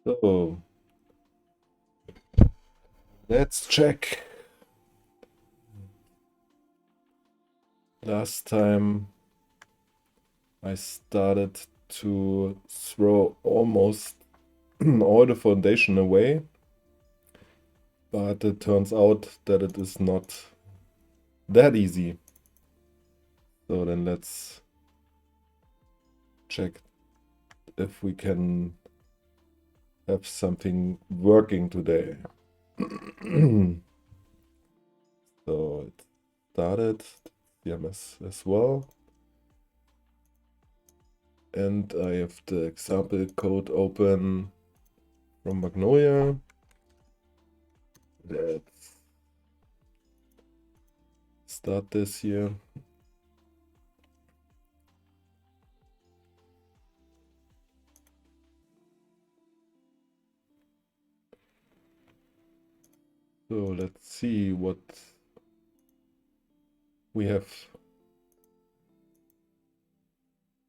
So let's check. Last time I started to throw almost all the foundation away, but it turns out that it is not that easy. So then let's check if we can have something working today. So it started CMS as well. And I have the example code open from Magnolia. Let's start this here. So let's see what we have.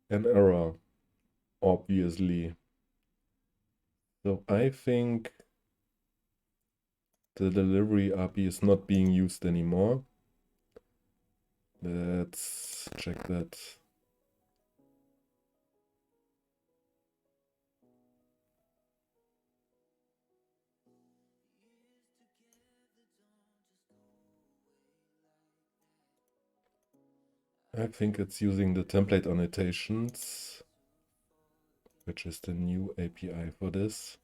An error, obviously. So I think the delivery API is not being used anymore. Let's check that. I think it's using the template annotations, which is the new API for this.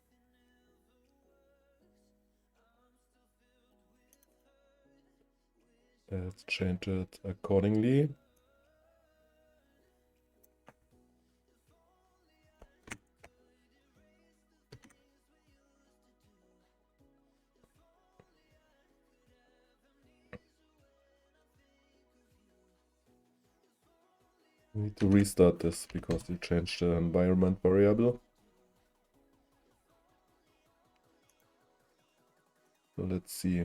Let's change it accordingly. We need to restart this because we changed the environment variable. So let's see.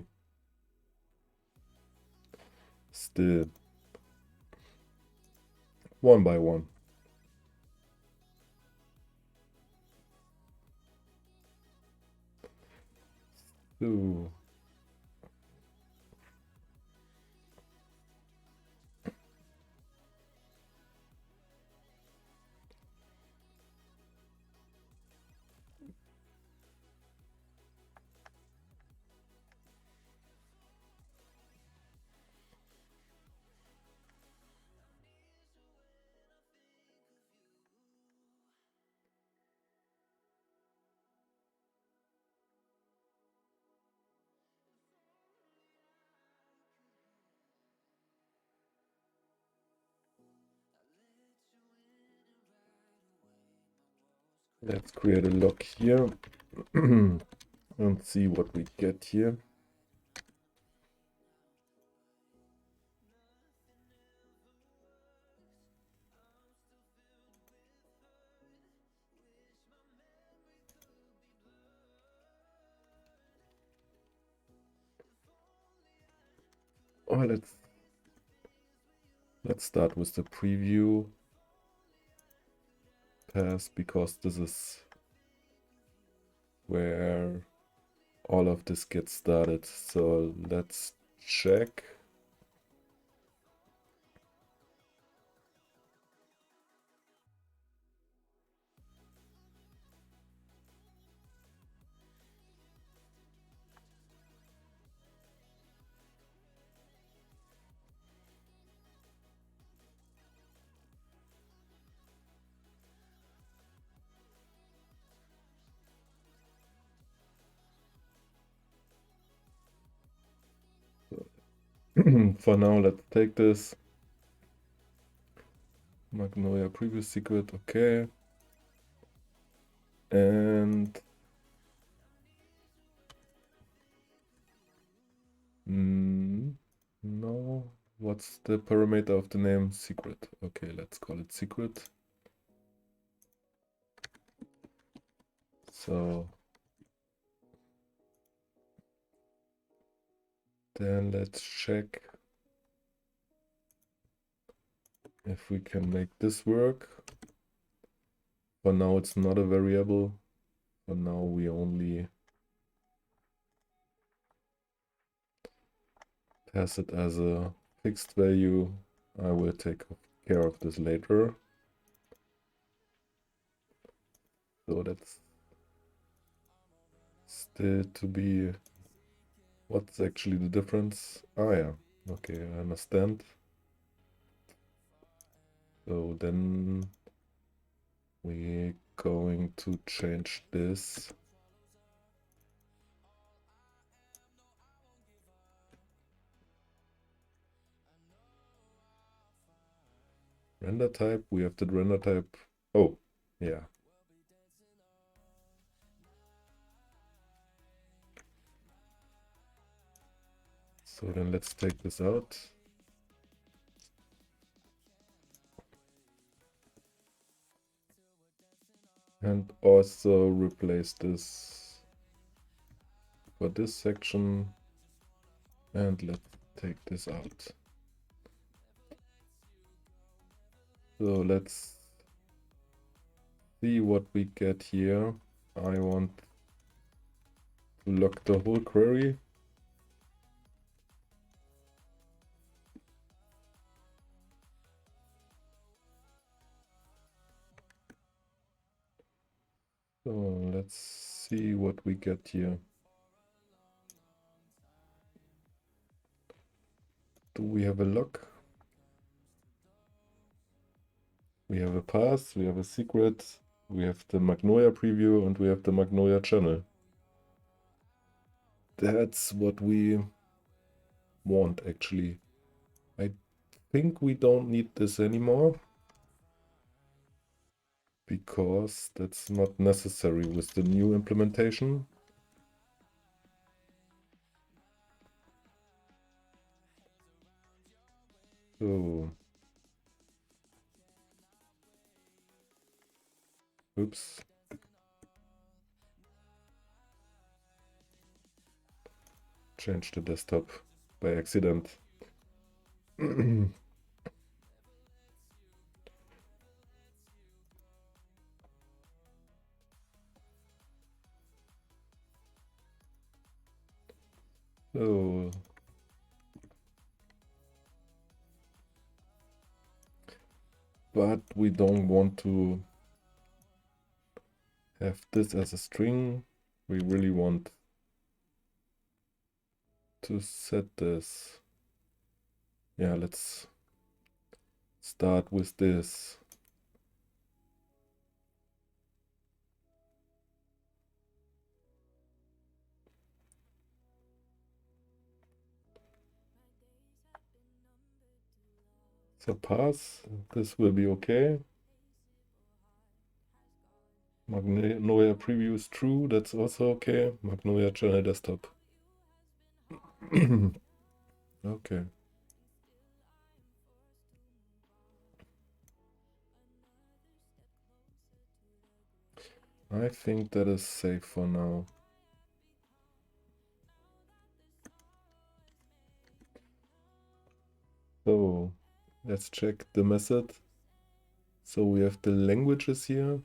Still one by one. So let's create a log here and see what we get here. Oh, let's start with the preview pass because this is where all of this gets started. So let's check. For now, let's take this. Magnolia previous secret, okay. And no, what's the parameter of the name? Secret. Okay, let's call it secret. So then let's check if we can make this work. For now, it's not a variable. For now we only pass it as a fixed value. I will take care of this later. So that's still to be, what's actually the difference? Ah yeah, okay, I understand. So then we're going to change this. Render type, we have the render type. Oh, yeah. So then let's take this out. And also replace this for this section. And let's take this out. So let's see what we get here. I want to lock the whole query. So let's see what we get here. Do we have a lock? We have a path, we have a secret, we have the Magnolia preview, and we have the Magnolia channel. That's what we want, actually. I think we don't need this anymore, because that's not necessary with the new implementation. So, oops. Change the desktop by accident. So, but we don't want to have this as a string. We really want to set this. Yeah, let's start with this. So pass, this will be okay. Magnolia preview is true, that's also okay. Magnolia channel desktop. Okay. I think that is safe for now. So let's check the method. So we have the languages here.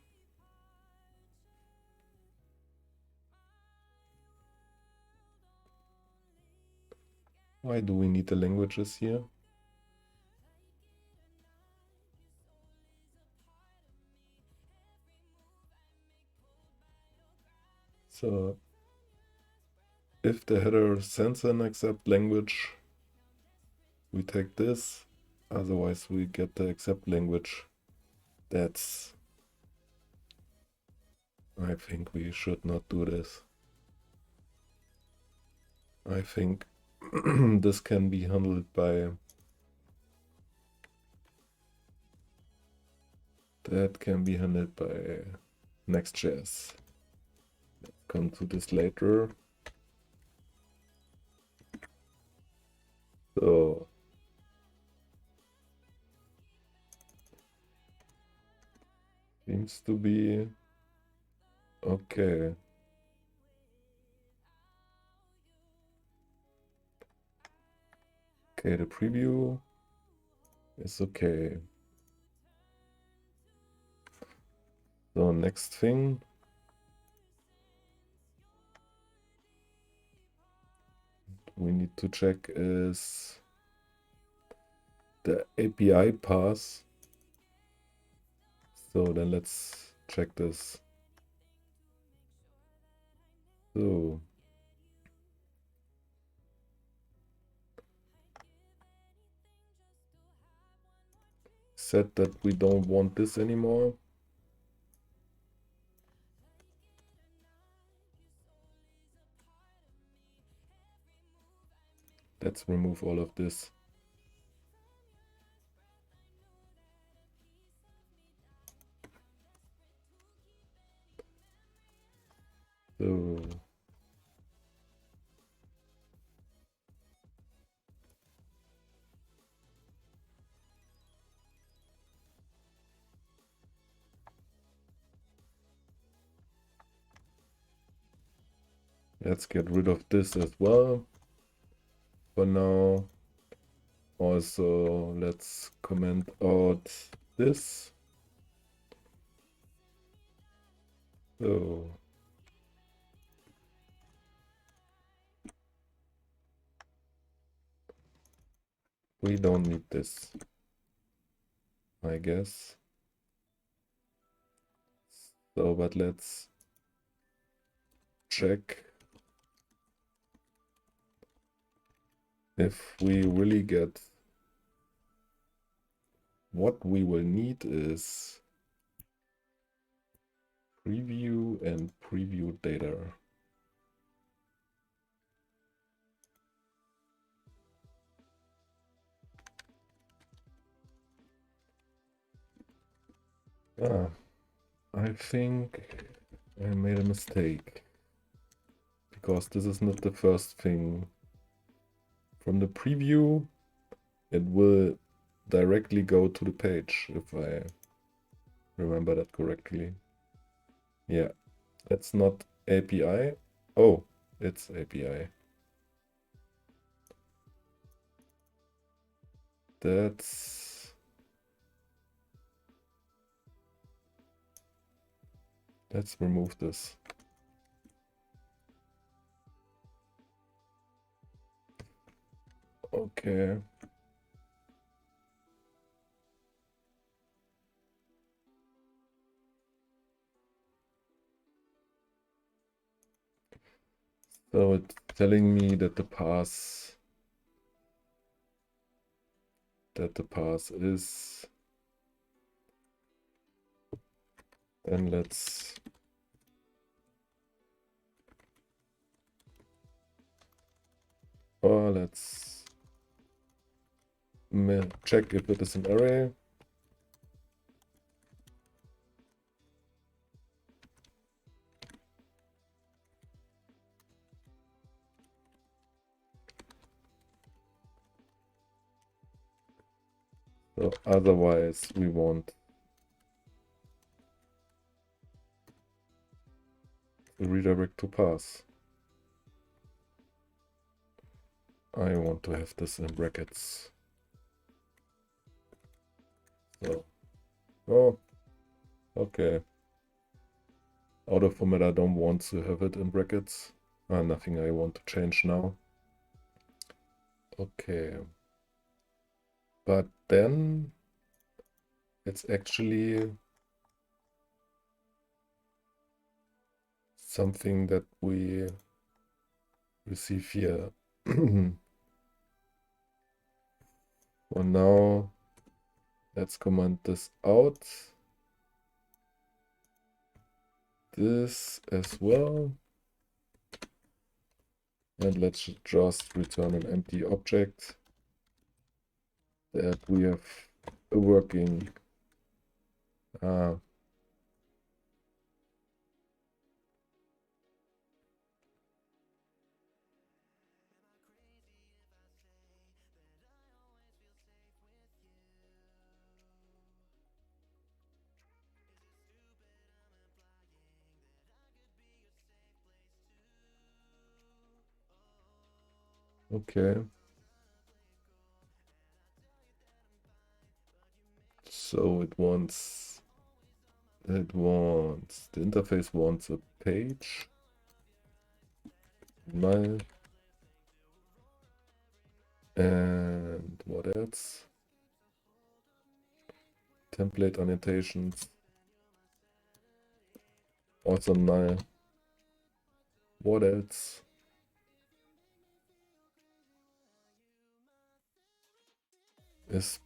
Why do we need the languages here? So if the header sends an accept language, we take this. Otherwise we get the accept language. That's, I think we should not do this. I think this can be handled by, that can be handled by Next.js. Let's come to this later. So seems to be okay. Okay, the preview is okay. So next thing, we need to check is the API path. So then let's check this. So set that we don't want this anymore. Let's remove all of this. So let's get rid of this as well for now. Also, let's comment out this. So we don't need this, I guess. So, but let's check if we really get what we will need is preview and preview data. Ah, I think I made a mistake because this is not the first thing. From the preview, it will directly go to the page if I remember that correctly. Yeah, it's not API. Oh, it's API. Let's remove this. Okay. So it's telling me that the path is, then let's check if it is an array. So otherwise we want the redirect to pass. I want to have this in brackets. So, oh, okay. Auto format, I don't want to have it in brackets. Nothing I want to change now. Okay. But then it's actually something that we receive here. For now, let's comment this out. This as well. And let's just return an empty object that we have a working. Okay. So the interface wants a page. And what else? Template annotations. Also null. What else? Is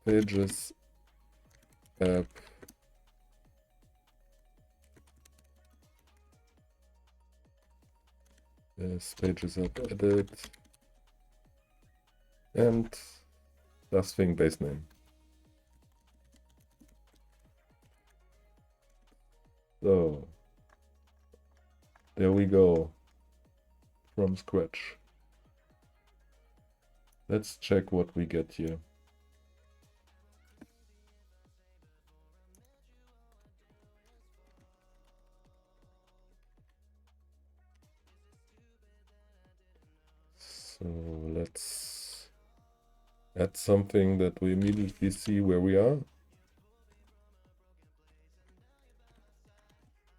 pages app is pages app edit and das thing base name. So there we go from scratch. Let's check what we get here. So let's add something that we immediately see where we are.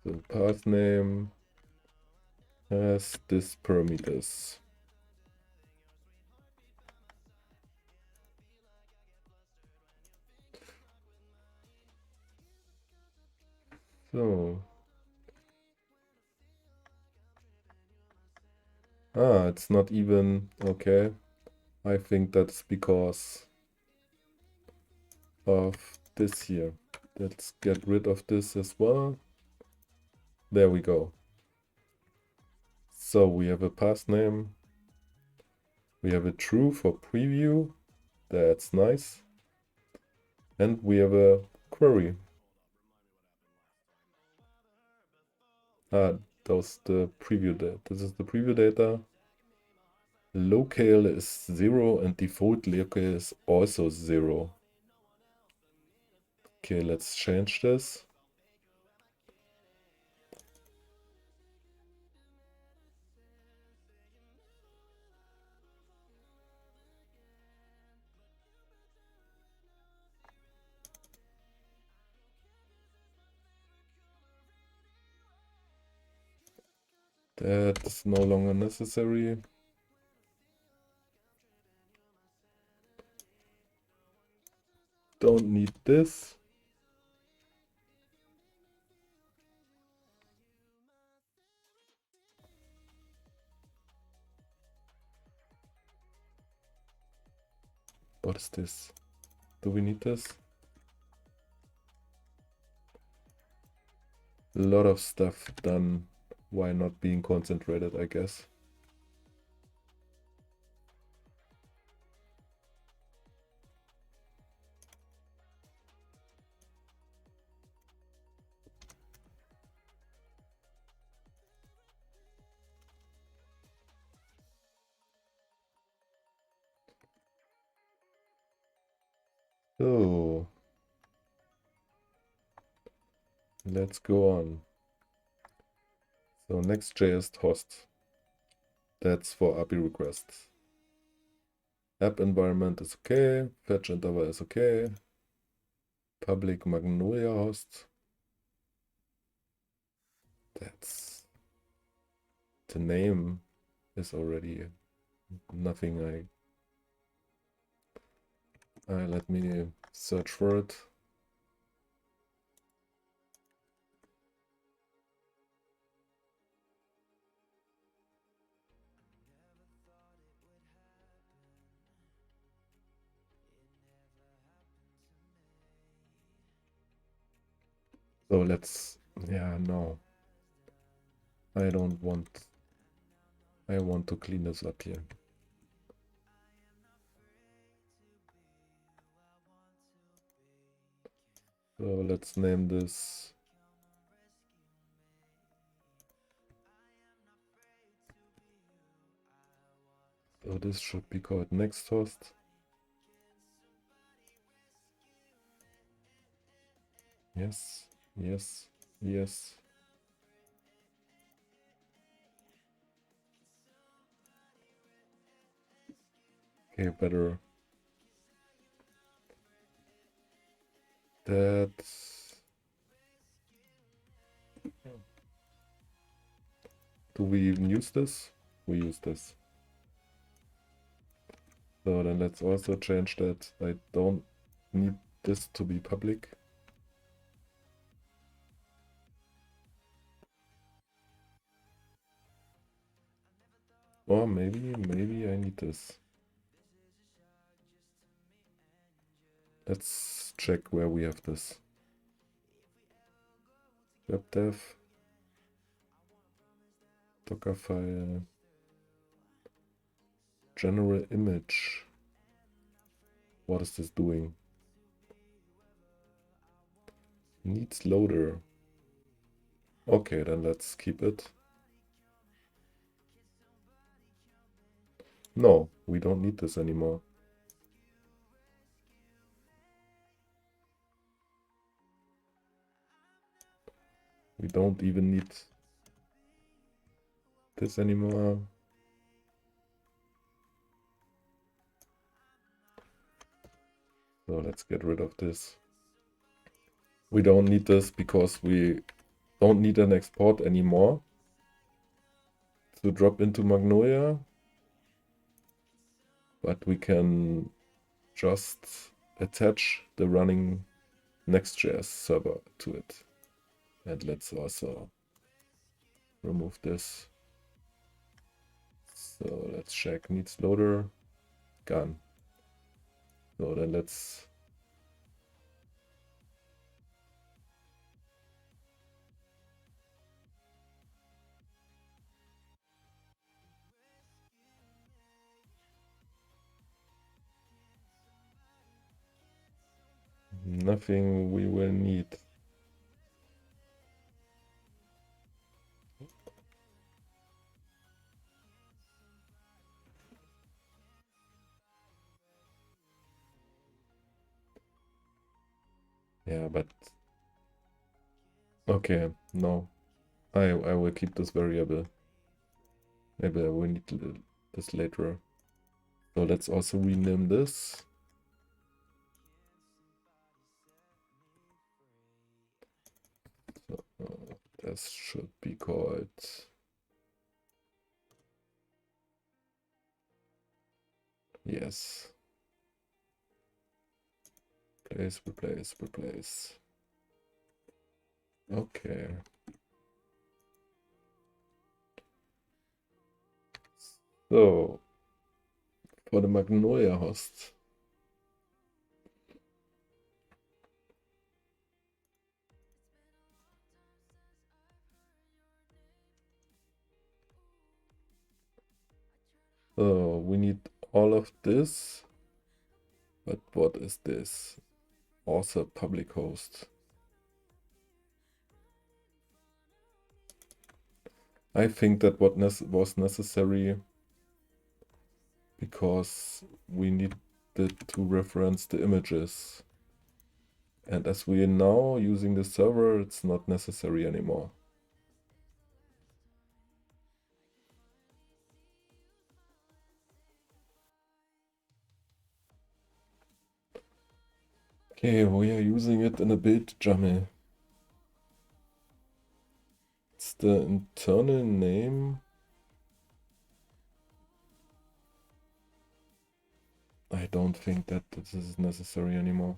So path name has this parameters. So it's not even okay. I think that's because of this here. Let's get rid of this as well. There we go. So we have a path name. We have a true for preview. That's nice. And we have a query. Those the preview data. This is the preview data. Locale is 0 and default locale is also 0. Okay, let's change this. That's no longer necessary. Don't need this. What is this? Do we need this? A lot of stuff done while not being concentrated, I guess. So let's go on. So Next.js host. That's for API requests. App environment is okay. Fetch interval is okay. Public Magnolia host. That's the name is already nothing. Let me search for it. So let's, yeah, no. I don't want, I want to clean this up here. So let's name this so this should be called next host. Yes, yes, yes. Okay, better. That's... Do we even use this? We use this. So then let's also change that. I don't need this to be public. Or maybe I need this. Let's check where we have this. Web dev, Docker file, general image. What is this doing? Needs loader. Okay, then let's keep it. No, we don't need this anymore. We don't even need this anymore. So let's get rid of this. We don't need this because we don't need an export anymore to drop into Magnolia. But we can just attach the running Next.js server to it. And let's also remove this. So let's check needs loader, gone. So then let's nothing we will need. Yeah, but okay, no. I will keep this variable. Maybe I will need this later. So let's also rename this. So this should be called yes. Replace. Okay. So for the Magnolia host, so we need all of this. But what is this? Also public host. I think that what was necessary because we needed to reference the images. And as we are now using the server, it's not necessary anymore. Okay, we are using it in a build YAML. It's the internal name. I don't think that this is necessary anymore.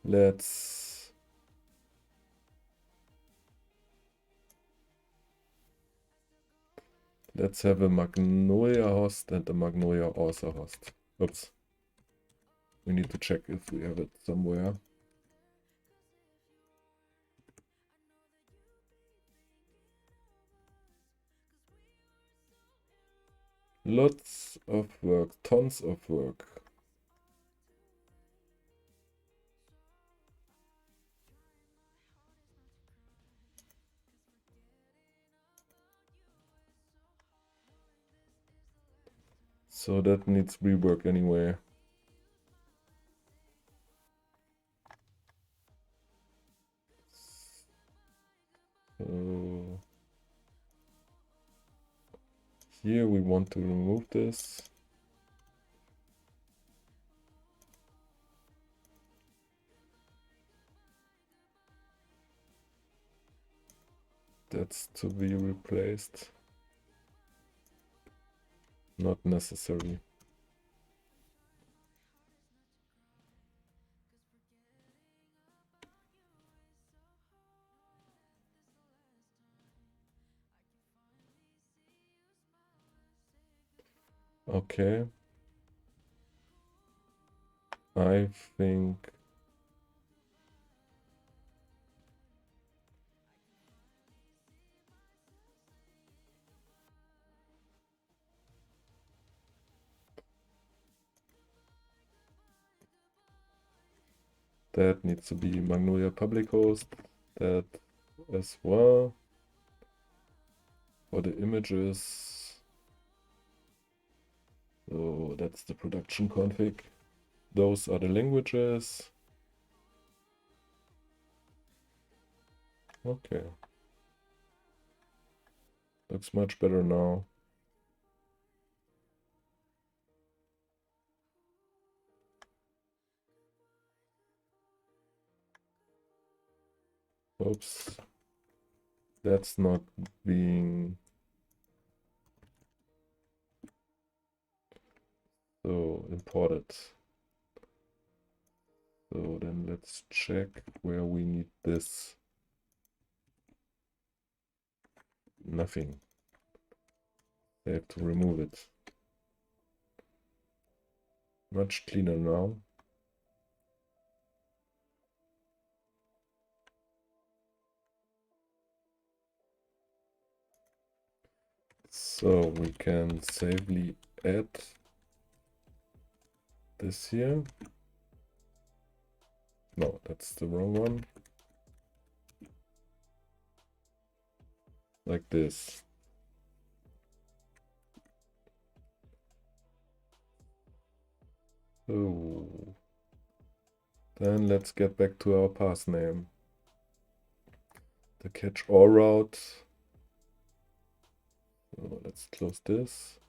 Let's have a Magnolia host and a Magnolia author host. Oops. We need to check if we have it somewhere. Lots of work, tons of work. So that needs rework anyway. So here we want to remove this. That's to be replaced. Not necessary. Okay. I think that needs to be Magnolia public host. That as well. For the images. So that's the production config. Those are the languages. Okay. Looks much better now. Oops. That's not being so imported. So then let's check where we need this. Nothing. I have to remove it. Much cleaner now. So we can safely add this here. No, that's the wrong one. Like this. So then let's get back to our path name. The catch-all route. So let's close this.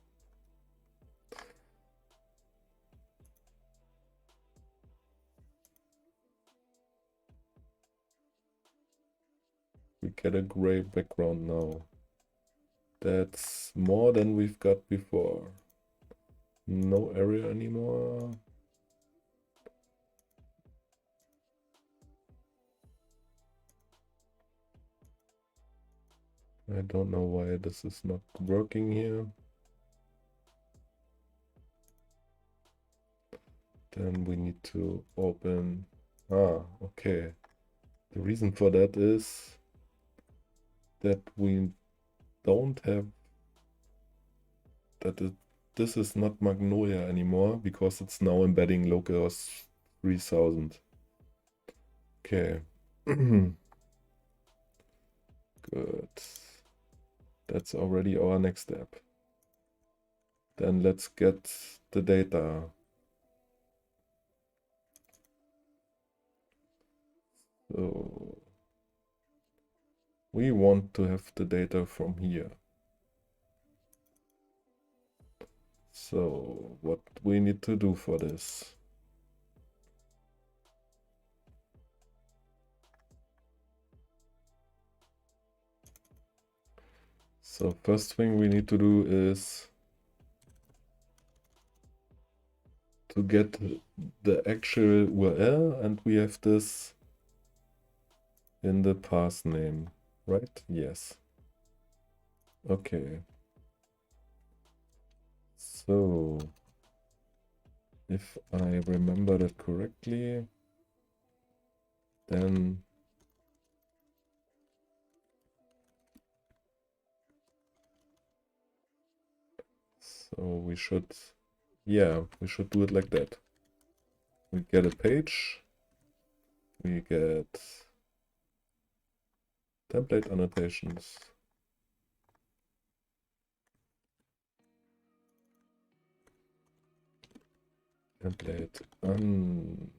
We get a gray background now. That's more than we've got before. No area anymore. I don't know why this is not working here. Then we need to open. Okay. The reason for that is that we don't have that this is not Magnolia anymore because it's now embedding localhost 3000. Okay. Good. That's already our next step. Then let's get the data. So we want to have the data from here. So what we need to do for this? So first thing we need to do is to get the actual URL, and we have this in the path name, right? Yes. Okay. So if I remember that correctly, then so we should, yeah, we should do it like that. We get a page, we get template annotations, template annotations.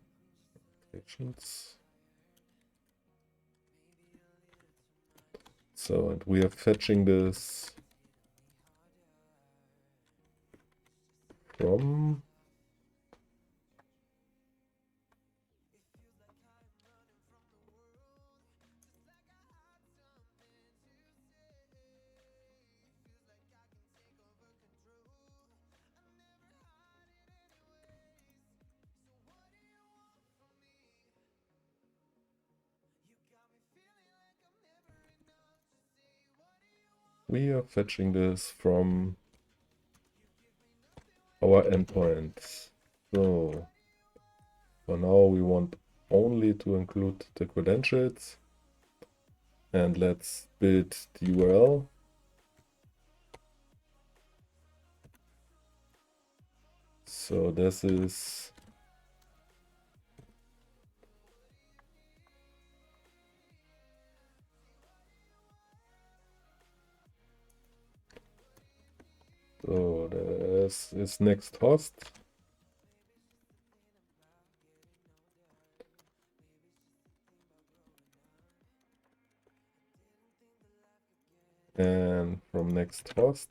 So, and we are fetching this from We are fetching this from our endpoints. So for now we want only to include the credentials, and let's build the URL. So this is this is next host. And from next host,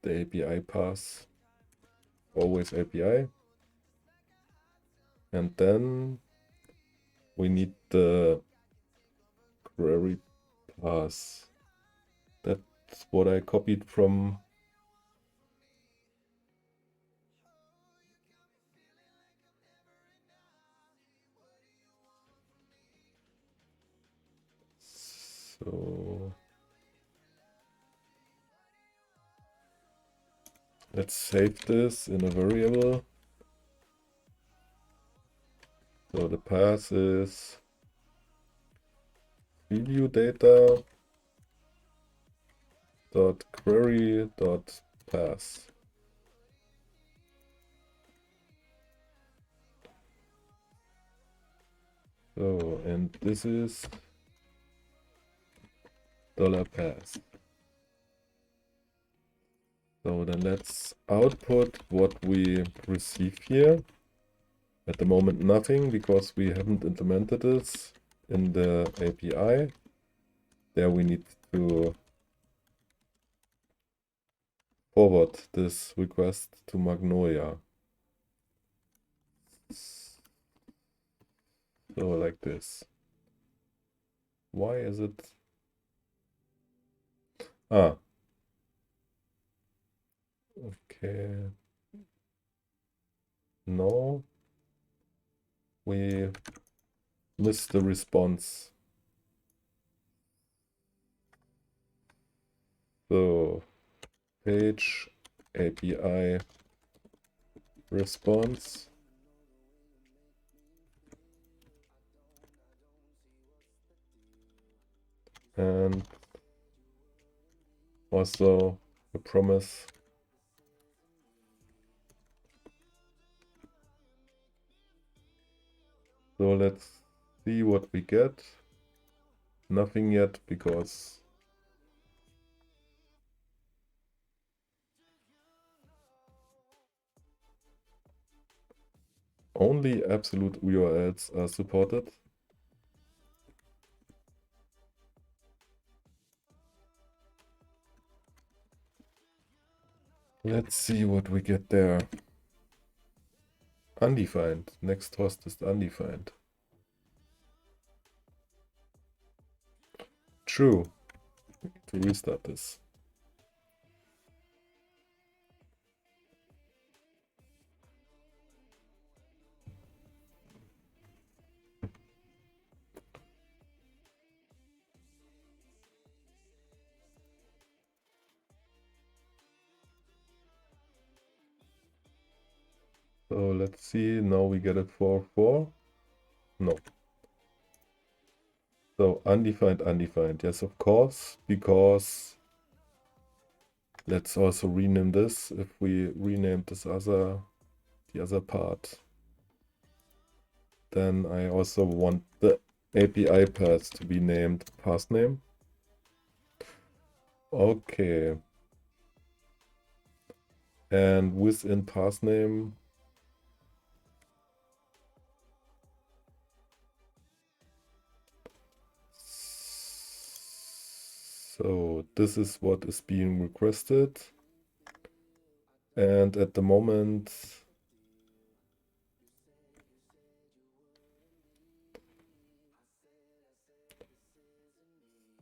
the API path, always API. And then we need the query path. That's what I copied from so let's save this in a variable. So the path is preview data dot query dot path. So, and this is $path. So then let's output what we receive here. At the moment, nothing, because we haven't implemented this in the API. There we need to forward this request to Magnolia. So like this. Why is it? Ah. Okay. No. We missed the response. So page API response. And also a promise. So let's see what we get. Nothing yet, because only absolute URLs are supported. Let's see what we get there. Undefined. Next host is undefined. True. To restart this. So let's see. Now we get it for 4. No. So undefined, undefined. Yes, of course, because let's also rename this. If we rename the other part, then I also want the API path to be named path name. Okay. And within path name, so this is what is being requested. And at the moment,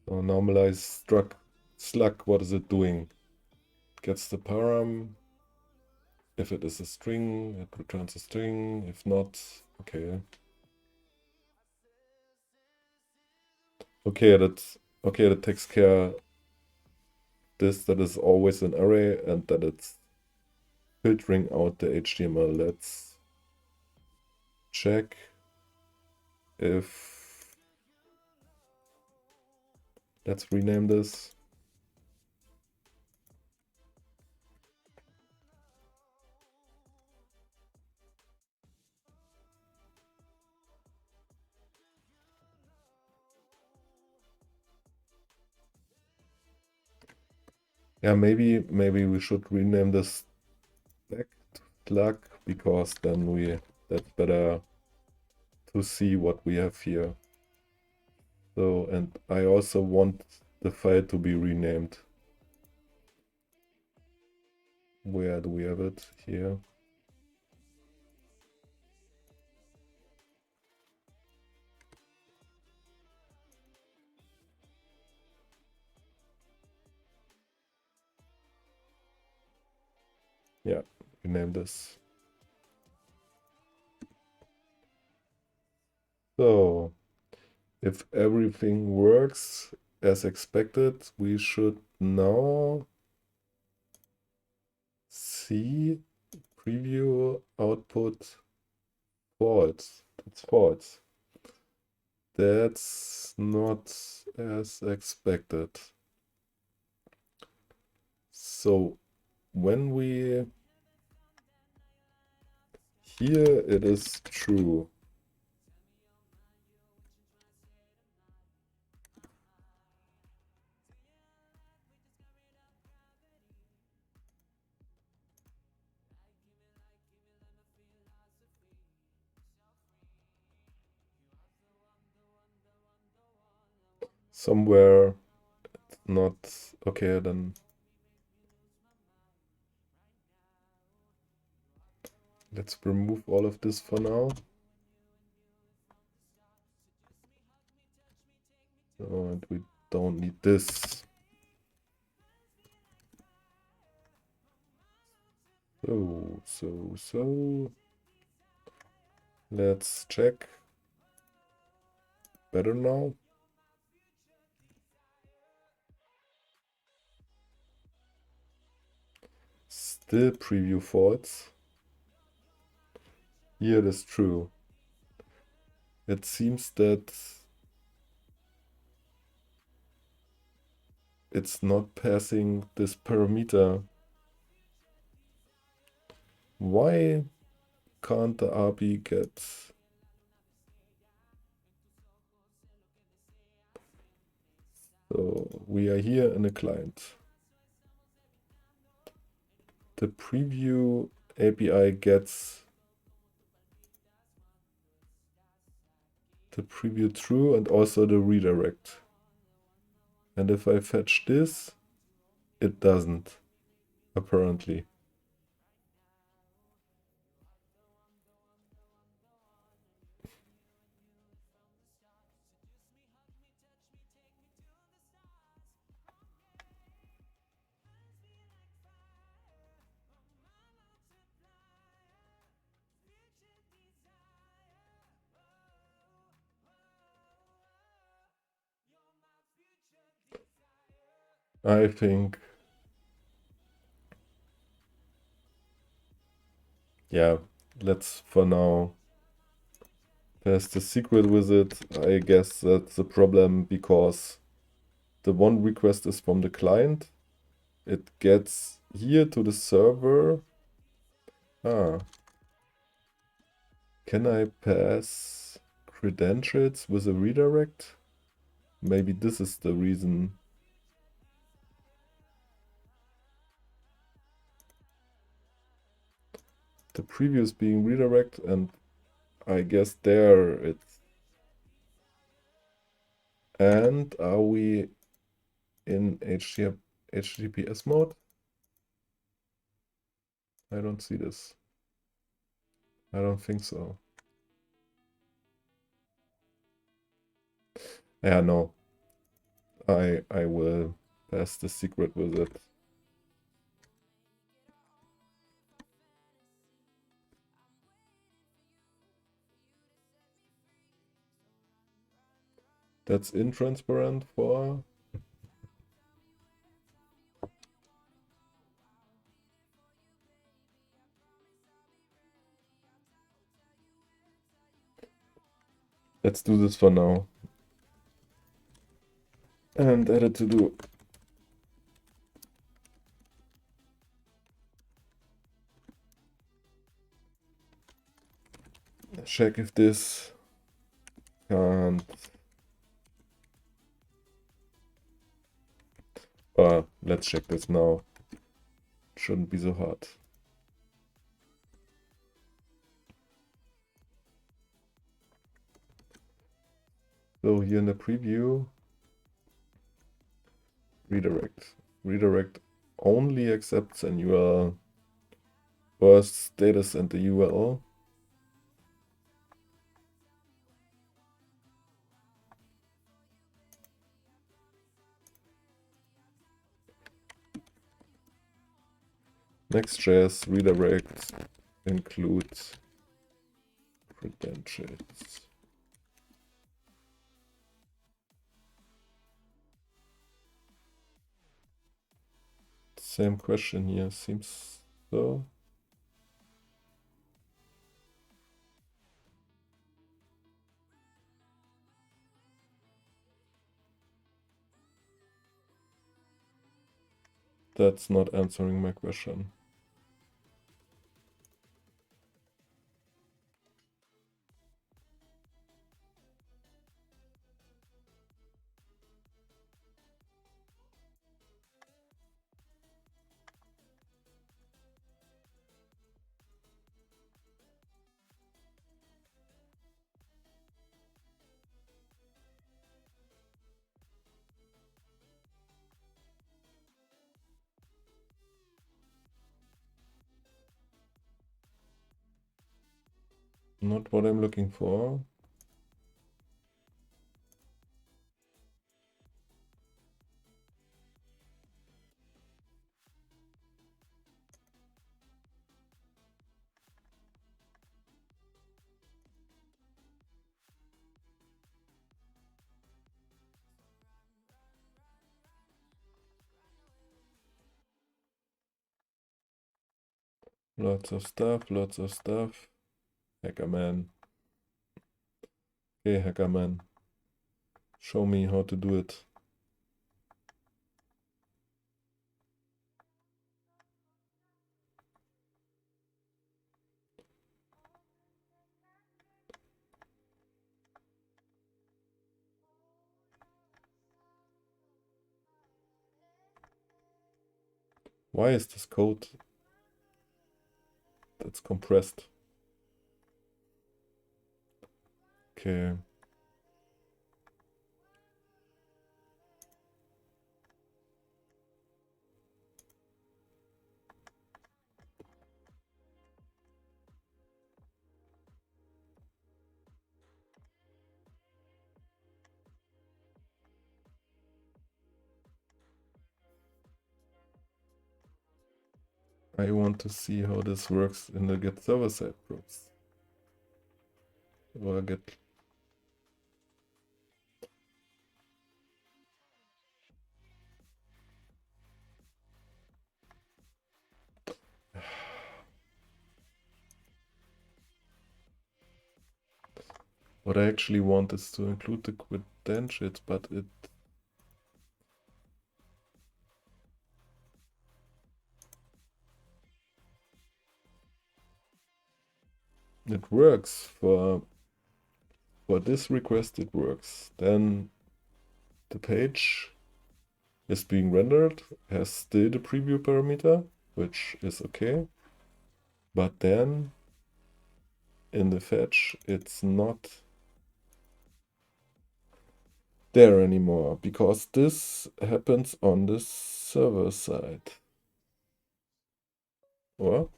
so normalize slug, what is it doing? Gets the param. If it is a string, it returns a string. If not, okay. Okay, that's Okay, that takes care this, that is always an array and that it's filtering out the HTML. Let's check if, let's rename this. Yeah, maybe we should rename this back to slug, because then that's better to see what we have here. So, and I also want the file to be renamed. Where do we have it? Here. Yeah, rename this. So, if everything works as expected, we should now see preview output false. That's false. That's not as expected. So when we here it is true. Somewhere not okay, then let's remove all of this for now. So, and we don't need this. So let's check. Better now. Still preview false. Here it is true. It seems that it's not passing this parameter. Why can't the API get... So we are here in a client. The preview API gets the preview true and also the redirect. And if I fetch this, it doesn't, apparently. I think, yeah, let's for now pass the secret with it. I guess that's the problem because the one request is from the client. It gets here to the server. Can I pass credentials with a redirect? Maybe this is the reason. The previous being redirect, and I guess there it's... And are we in HTTPS mode? I don't see this. I don't think so. Yeah, no. I will pass the secret with it. That's intransparent for Let's do this for now. And edit to do. Check if this can't. Let's check this now. Shouldn't be so hard. So here in the preview, redirect. Redirect only accepts an URL first status and the URL. Next.js redirect includes credentials. Same question here, seems so. That's not answering my question. Not what I'm looking for. Lots of stuff, lots of stuff. Hackerman. Okay, Hackerman. Show me how to do it. Why is this code that's compressed? Okay. I want to see how this works in the get server side props. Or get. What I actually want is to include the credentials, but it works for this request. It works. Then the page is being rendered, has still the preview parameter, which is okay. But then in the fetch, it's not there anymore because this happens on the server side. Or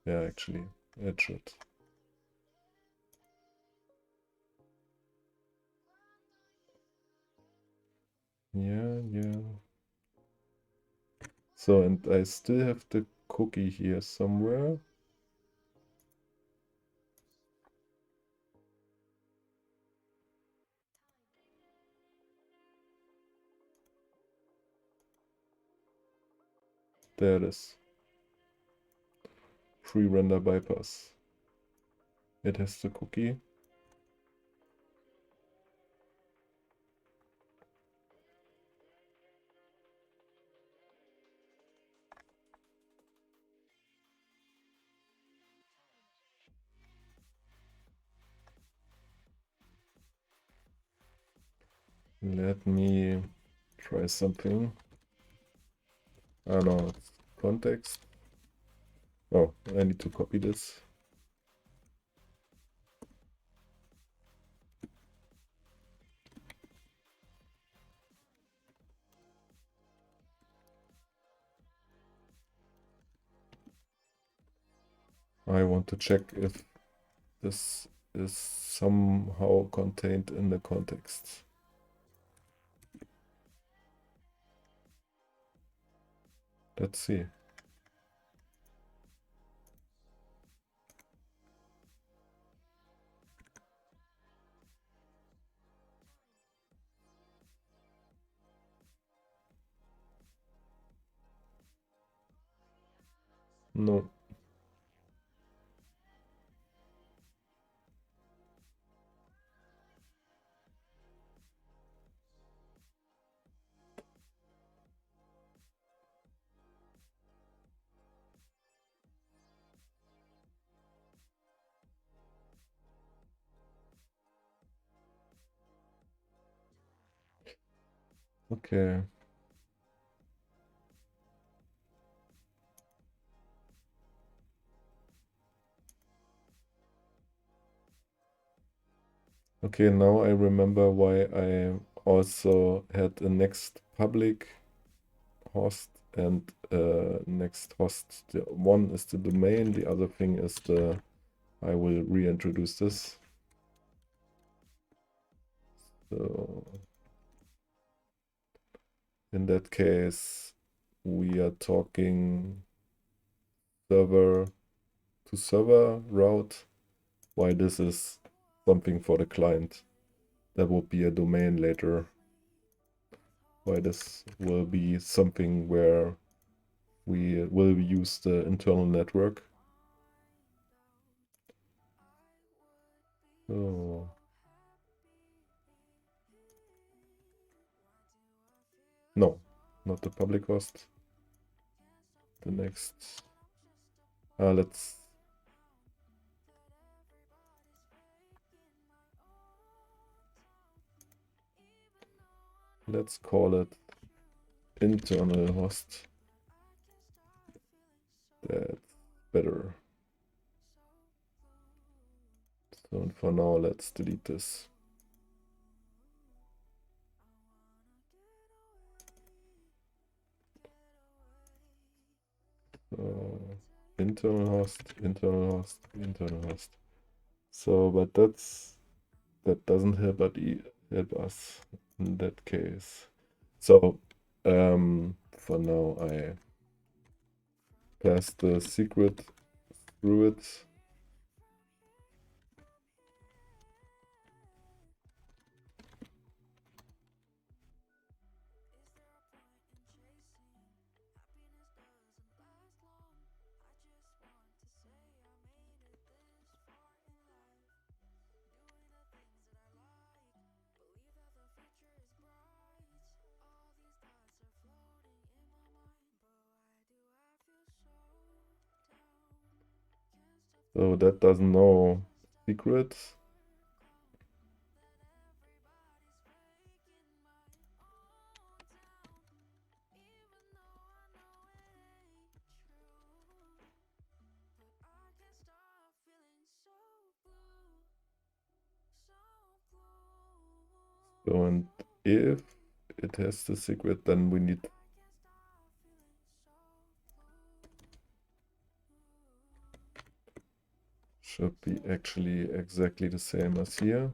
yeah, actually, it should. Yeah. So, and I still have the cookie here somewhere. There it is. pre-render bypass. It has the cookie. Let me try something. Ah no, it's context. Oh, I need to copy this. I want to check if this is somehow contained in the context. Let's see. No. Okay. Okay, now I remember why I also had a next public host and next host. The one is the domain, the other thing is the, I will reintroduce this. So in that case, we are talking server to server route, while this is something for the client. That will be a domain later. Why this will be something where we will use the internal network. Oh. No, not the public host. The next. Let's call it internal host. That's better. So for now, let's delete this. So internal host, internal host, internal host. So, but that doesn't help us in that case. So for now I pass the secret through it. So that doesn't know secrets. So and if it has the secret, then we need should be actually exactly the same as here.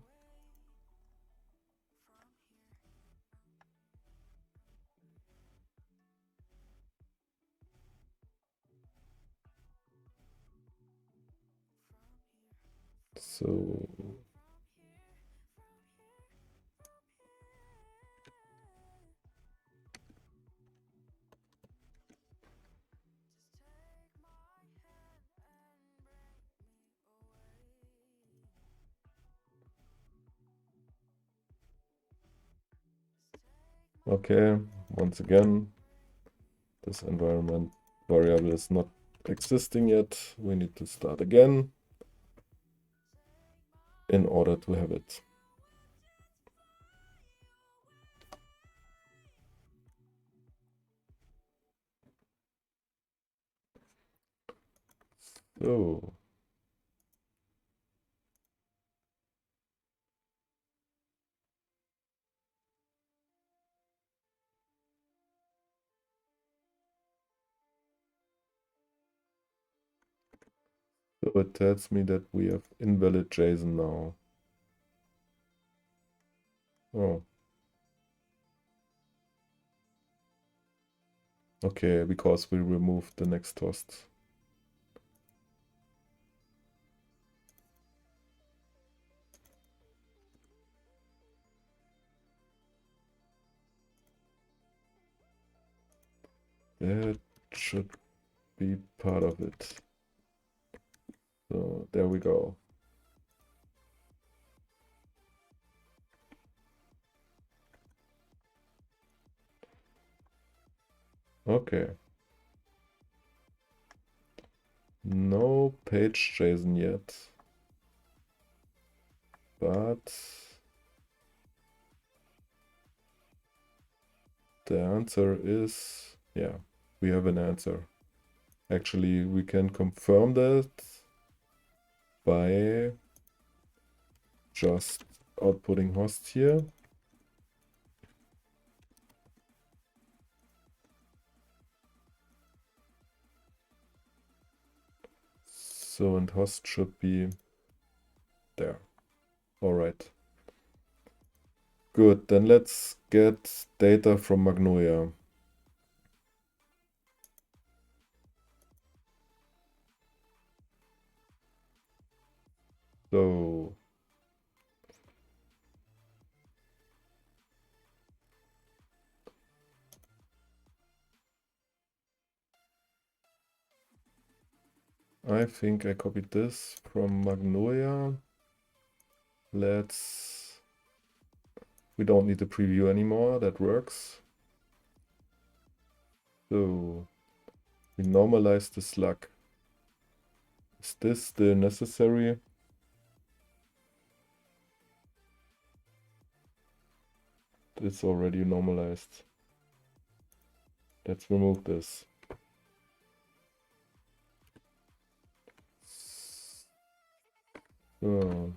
So Okay, once again, this environment variable is not existing yet. We need to start again in order to have it. So it tells me that we have invalid JSON now. Oh. Okay, because we removed the next host. That should be part of it. So there we go. Okay. No page JSON yet. But the answer is, yeah, we have an answer. Actually, we can confirm that by just outputting host here. So, and host should be there. All right. Good, then let's get data from Magnolia. So I think I copied this from Magnolia. We don't need the preview anymore, that works. So we normalize the slug. Is this still necessary? It's already normalized. Let's remove this. So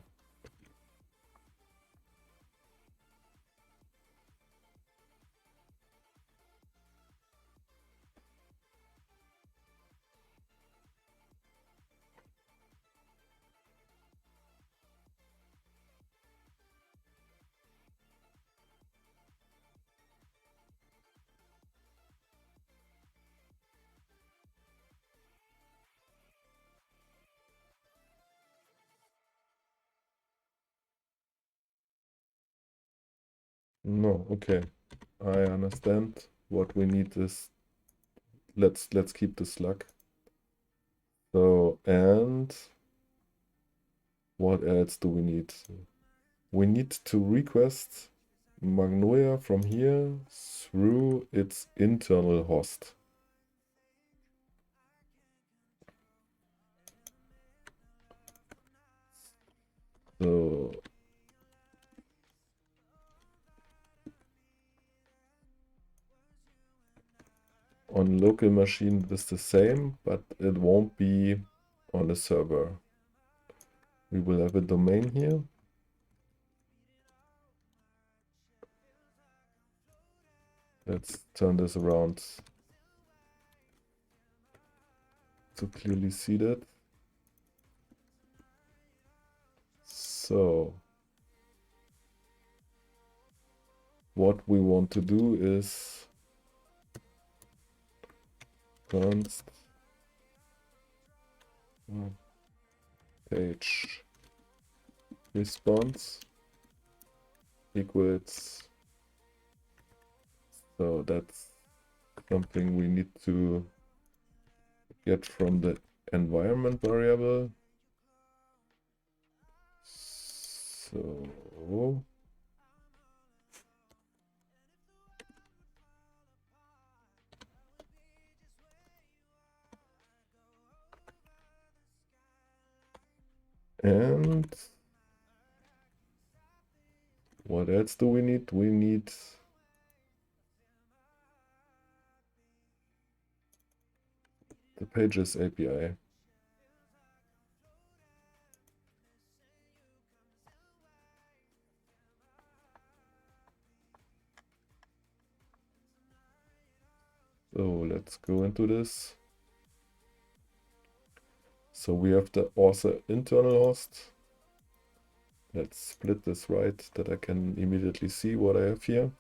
no, okay. I understand. What we need is let's keep the slug. So, and what else do we need? We need to request Magnolia from here through its internal host. So on local machine it's the same, but it won't be on the server. We will have a domain here. Let's turn this around to clearly see that. So what we want to do is const page response equals, so that's something we need to get from the environment variable. So And what else do we need? We need the Pages API. So let's go into this. So we have the author internal host. Let's split this right that I can immediately see what I have here.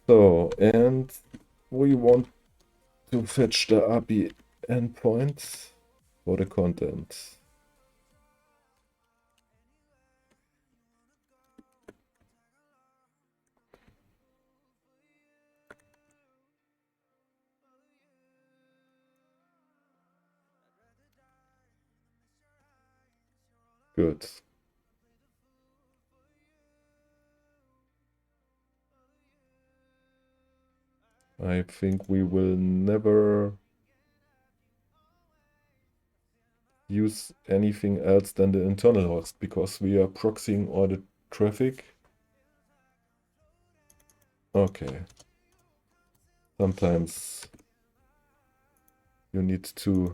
So, and we want to fetch the API endpoint for the content. Good. I think we will never use anything else than the internal host because we are proxying all the traffic. Okay. Sometimes you need to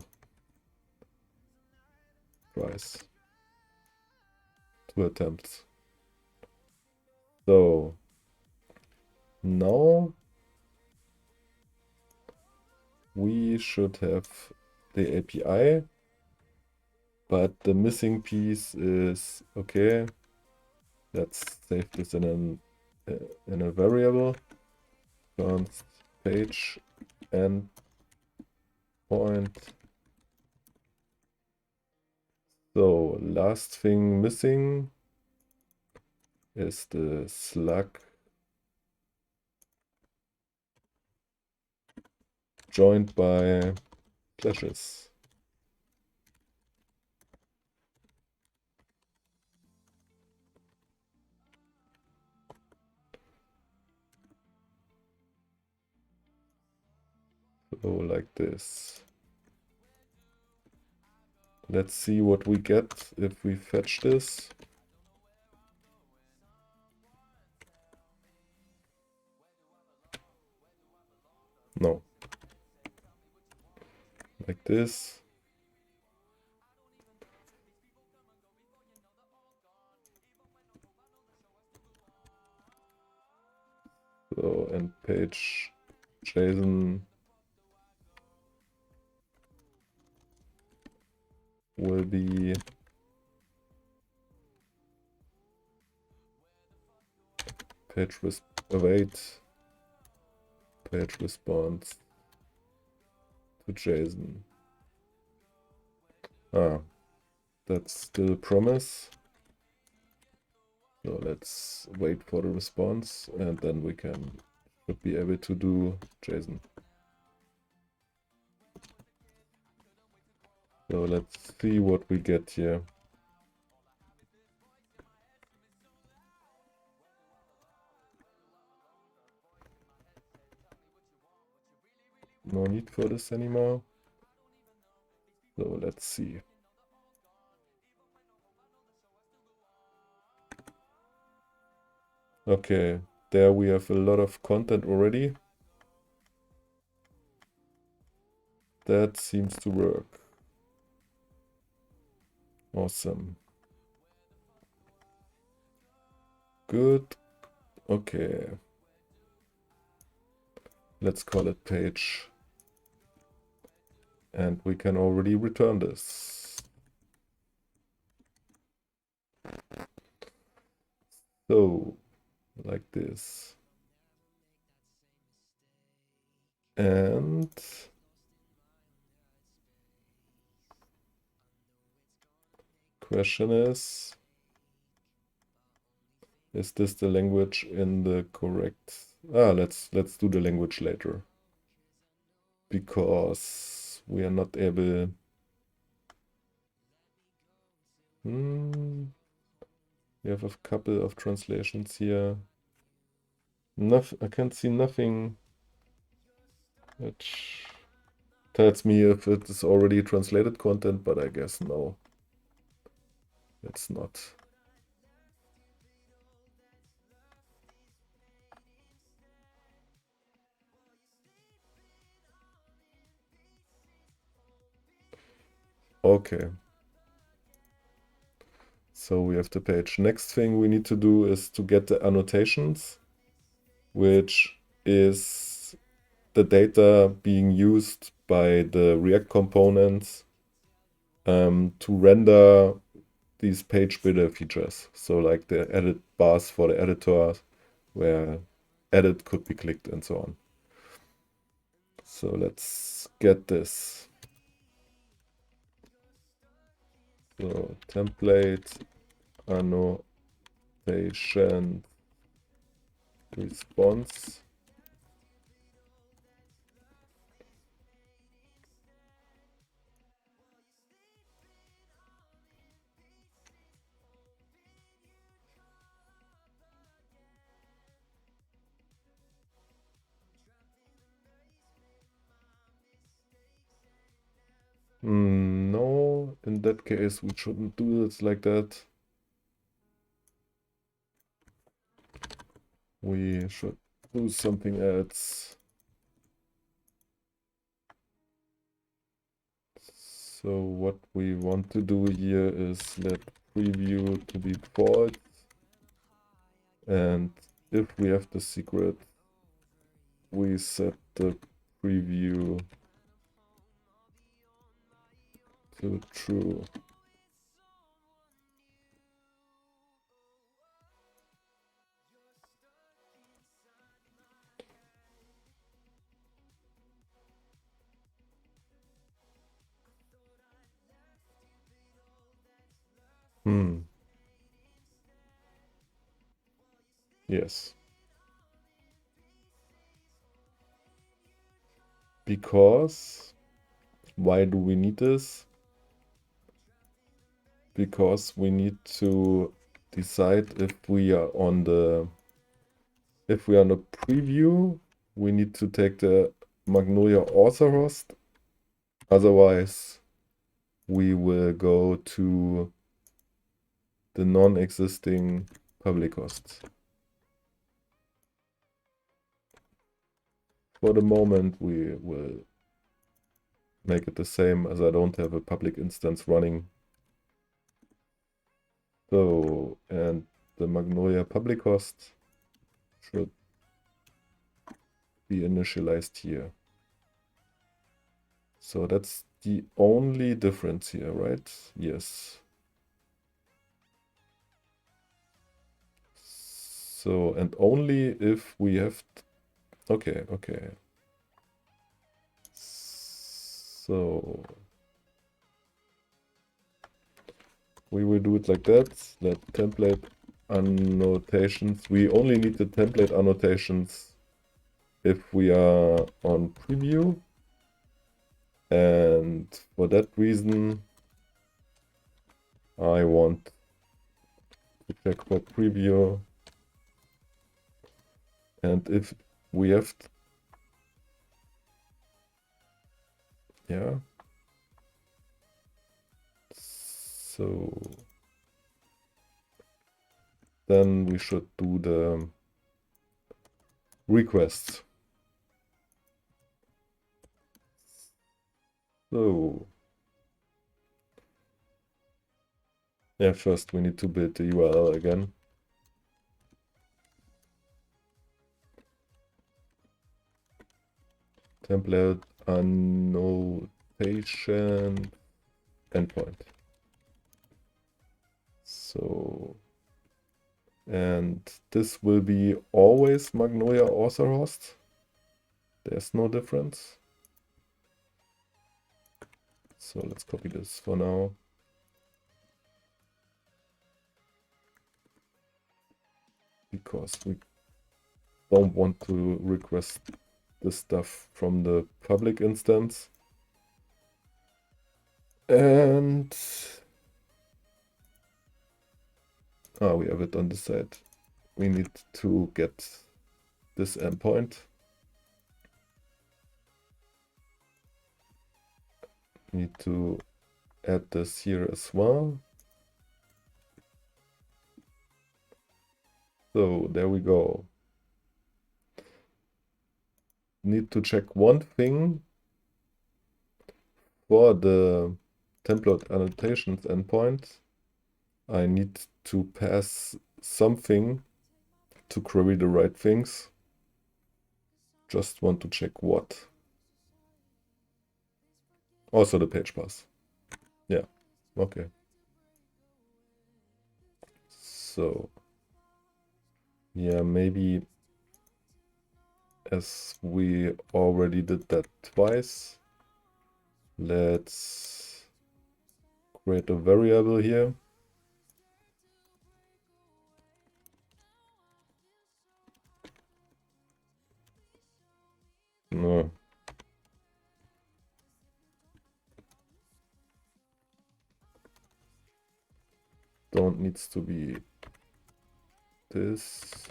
tries, 2 attempts. So now we should have the API, but the missing piece is, okay, let's save this in a variable, const page endpoint. So last thing missing is the slug joined by clashes. So like this. Let's see what we get if we fetch this. No. Like this. So, and page JSON will be page await page response to JSON. Ah, that's still a promise. So let's wait for the response and then we should be able to do JSON. So let's see what we get here. No need for this anymore. So let's see. Okay, there we have a lot of content already. That seems to work. Awesome. Good. Okay. Let's call it page. And we can already return this. So, like this. And question is this the language in the correct? Let's do the language later. Because we are not able. We have a couple of translations here. I can't see nothing which tells me if it is already translated content, but I guess no, it's not. Okay. So we have the page. Next thing we need to do is to get the annotations, which is the data being used by the React components to render these page builder features. So like the edit bars for the editor where edit could be clicked and so on. So let's get this. So template annotation response. No, in that case, we shouldn't do it like that. We should do something else. So what we want to do here is let preview to be false. And if we have the secret, we set the preview to true. Yes. Because, why do we need this? Because we need to decide if we are on the preview, we need to take the Magnolia author host. Otherwise, we will go to the non-existing public host. For the moment, we will make it the same as I don't have a public instance running. So, and the Magnolia public host should be initialized here. So that's the only difference here, right? Yes. So, and only if we have... Okay. So, we will do it like that. Let template annotations. We only need the template annotations if we are on preview. And for that reason, I want to check for preview. And if we have, yeah. So then we should do the requests. So yeah, first we need to build the URL again. Template annotation endpoint. So, and this will be always Magnolia author host. There's no difference. So let's copy this for now. Because we don't want to request this stuff from the public instance. And we have it on the side. We need to get this endpoint. Need to add this here as well. So there we go. Need to check one thing for the template annotations endpoint. I need to pass something to query the right things. Just want to check what. Also the page path. Yeah, okay. So, yeah, maybe as we already did that twice, let's create a variable here. No. Don't needs to be this.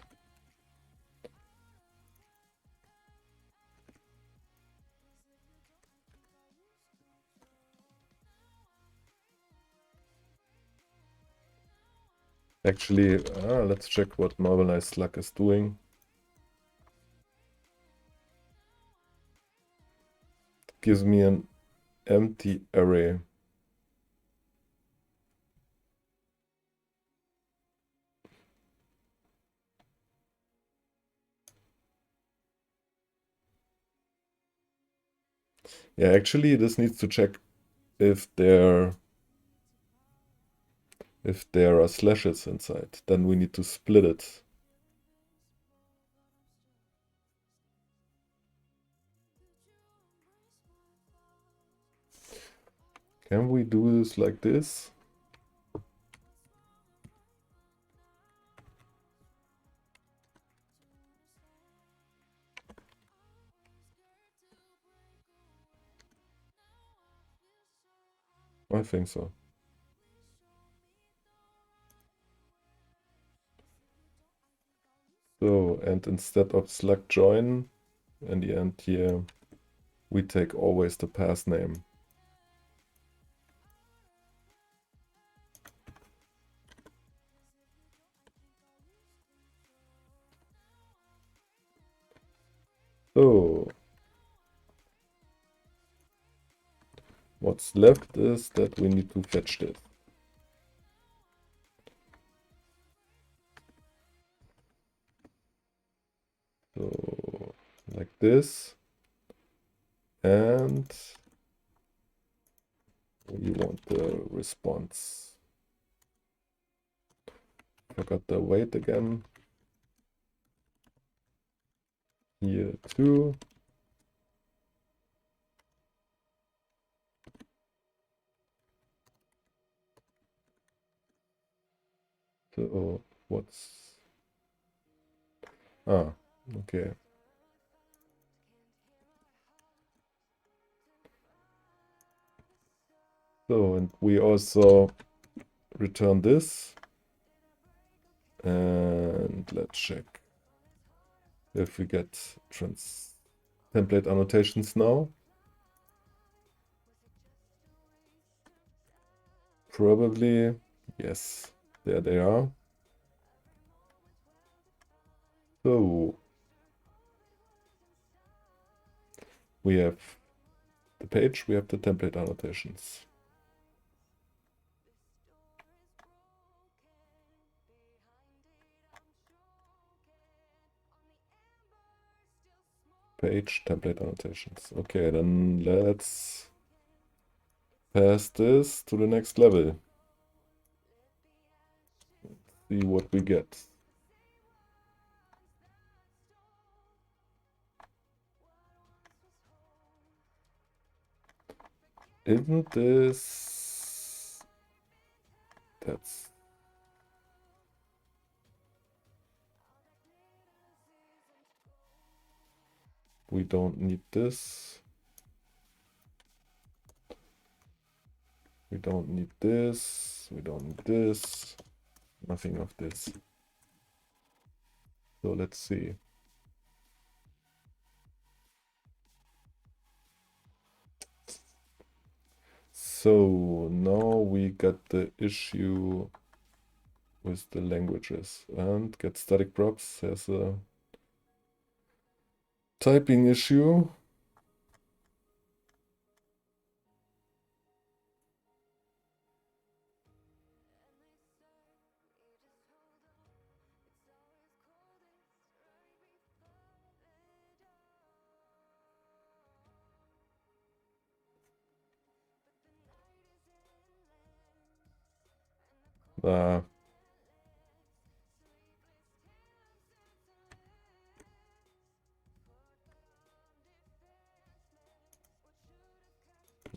Actually, let's check what normalized slug is doing. Gives me an empty array. Yeah, actually, this needs to check if there are slashes inside. Then we need to split it. Can we do this like this? I think so. So, and instead of slug join, in the end here, we take always the path name. So, what's left is that we need to fetch this. So, like this. And we want the response. Forgot the weight again. Here too. So what's okay. So, and we also return this. And let's check if we get template annotations now. Probably, yes, there they are. So we have the page, we have the template annotations. Page, template annotations. Okay, then let's pass this to the next level. See what we get. Isn't this... That's... We don't need this. We don't need this. We don't need this. Nothing of this. So let's see. So now we got the issue with the languages, and get static props has a typing issue.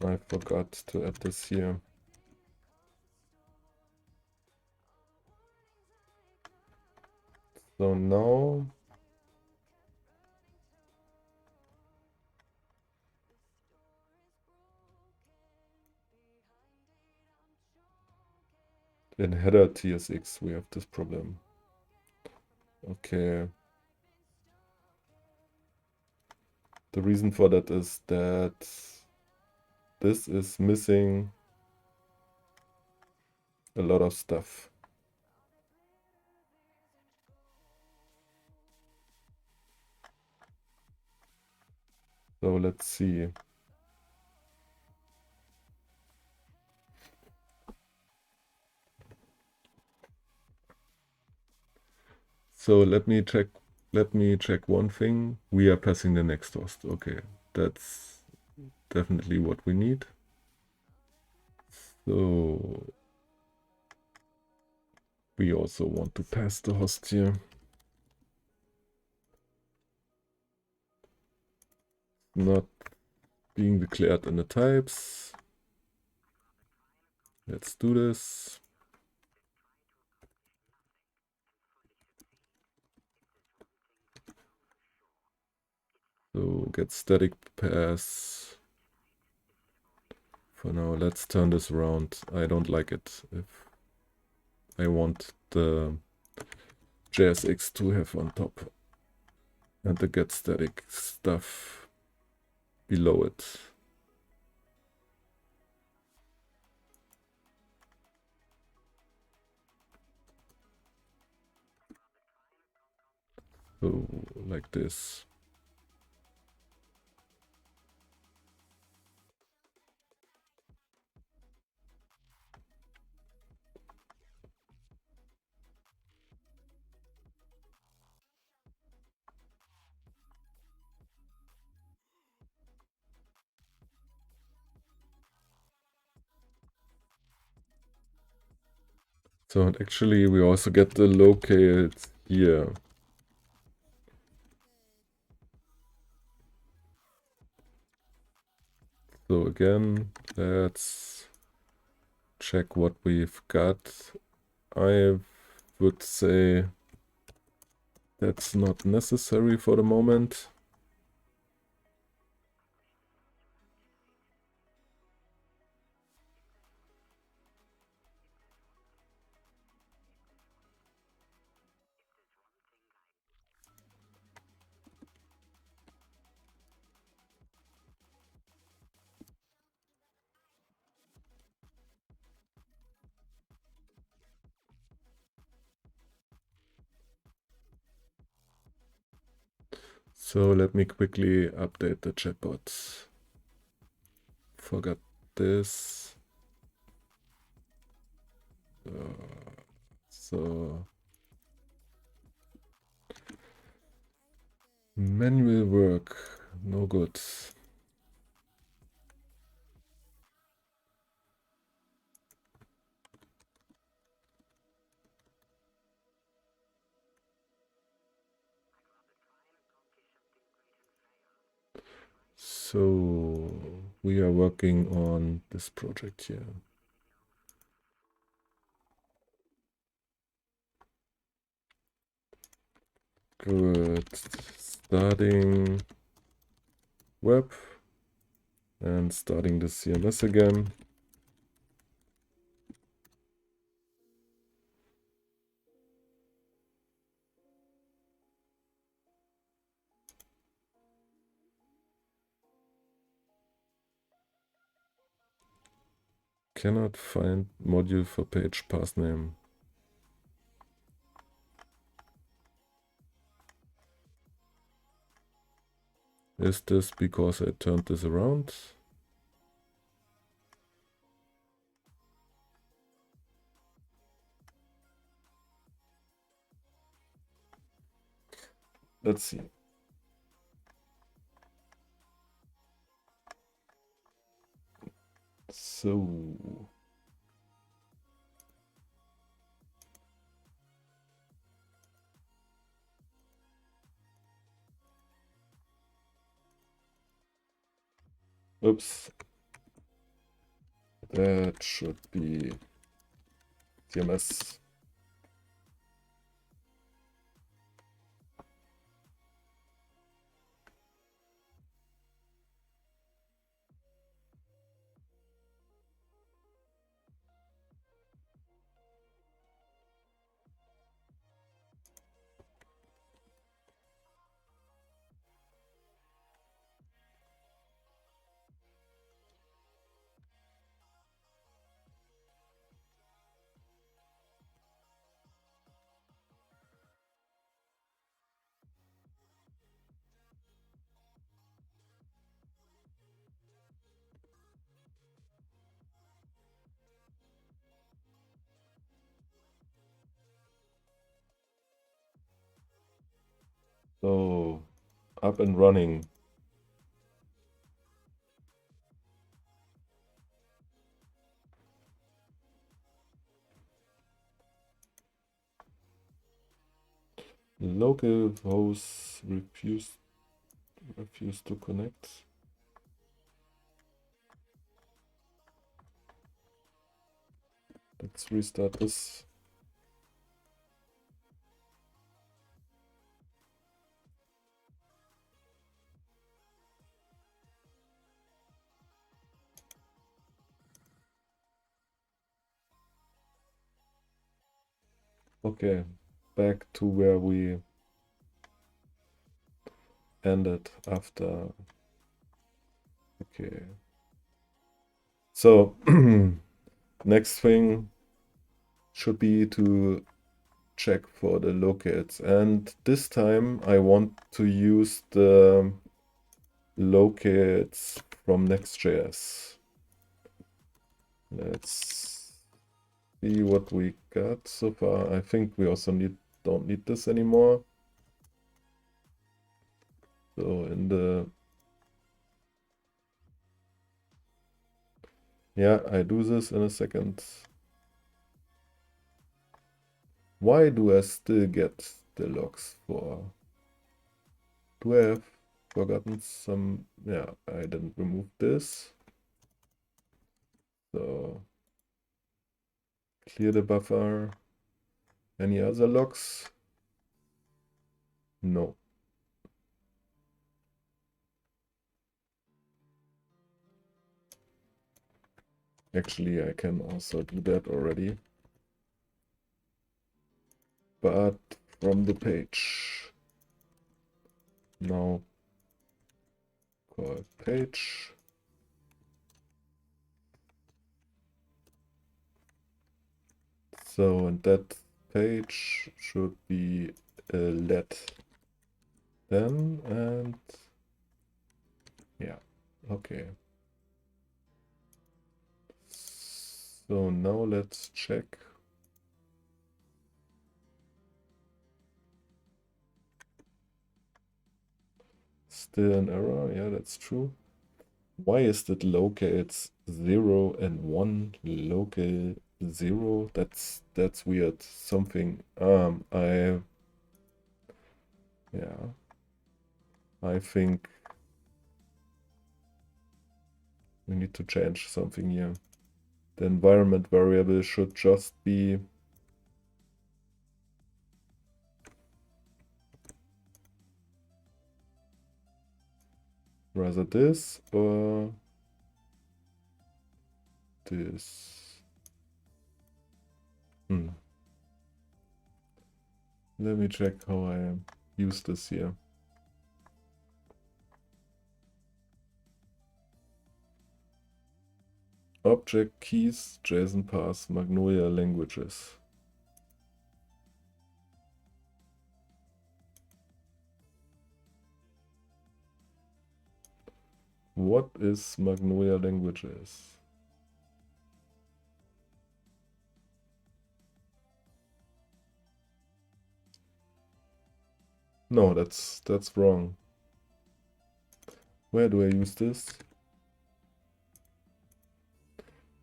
I forgot to add this here. So now in header TSX we have this problem. Okay. The reason for that is that this is missing a lot of stuff. So let's see. So let me check one thing. We are passing the next host. Okay, that's definitely what we need. So we also want to pass the host here. Not being declared in the types. Let's do this. So get static pass. For now, let's turn this around. I don't like it. If I want the JSX to have on top and the get static stuff below it. So like this. So and actually we also get the locale here. So again, let's check what we've got. I would say that's not necessary for the moment. So let me quickly update the chatbot. Forgot this. So manual work, no good. So we are working on this project here. Good. Starting web and starting the CMS again. cannot find module for page path name. Is this because I turned this around? Let's see. So oops, that should be TMS. So up and running. Local host refused to connect. Let's restart this. Okay, back to where we ended after. Okay. So next thing should be to check for the locates, and this time I want to use the locates from Next.js. Let's see what we got so far. I think we also don't need this anymore. So in the I do this in a second. Why do I still get the logs for? Do I have forgotten some? Yeah, I didn't remove this. So clear the buffer. Any other logs? No. Actually, I can also do that already. But from the page. Now call page. So, and that page should be let then, and yeah, okay. So now let's check. Still an error, yeah, that's true. Why is that locates 0 and 1 local 0? That's weird. Something I think we need to change something here. The environment variable should just be rather this or this. Let me check how I use this here. object keys, JSON path, Magnolia languages. What is Magnolia languages? No, that's wrong. Where do I use this?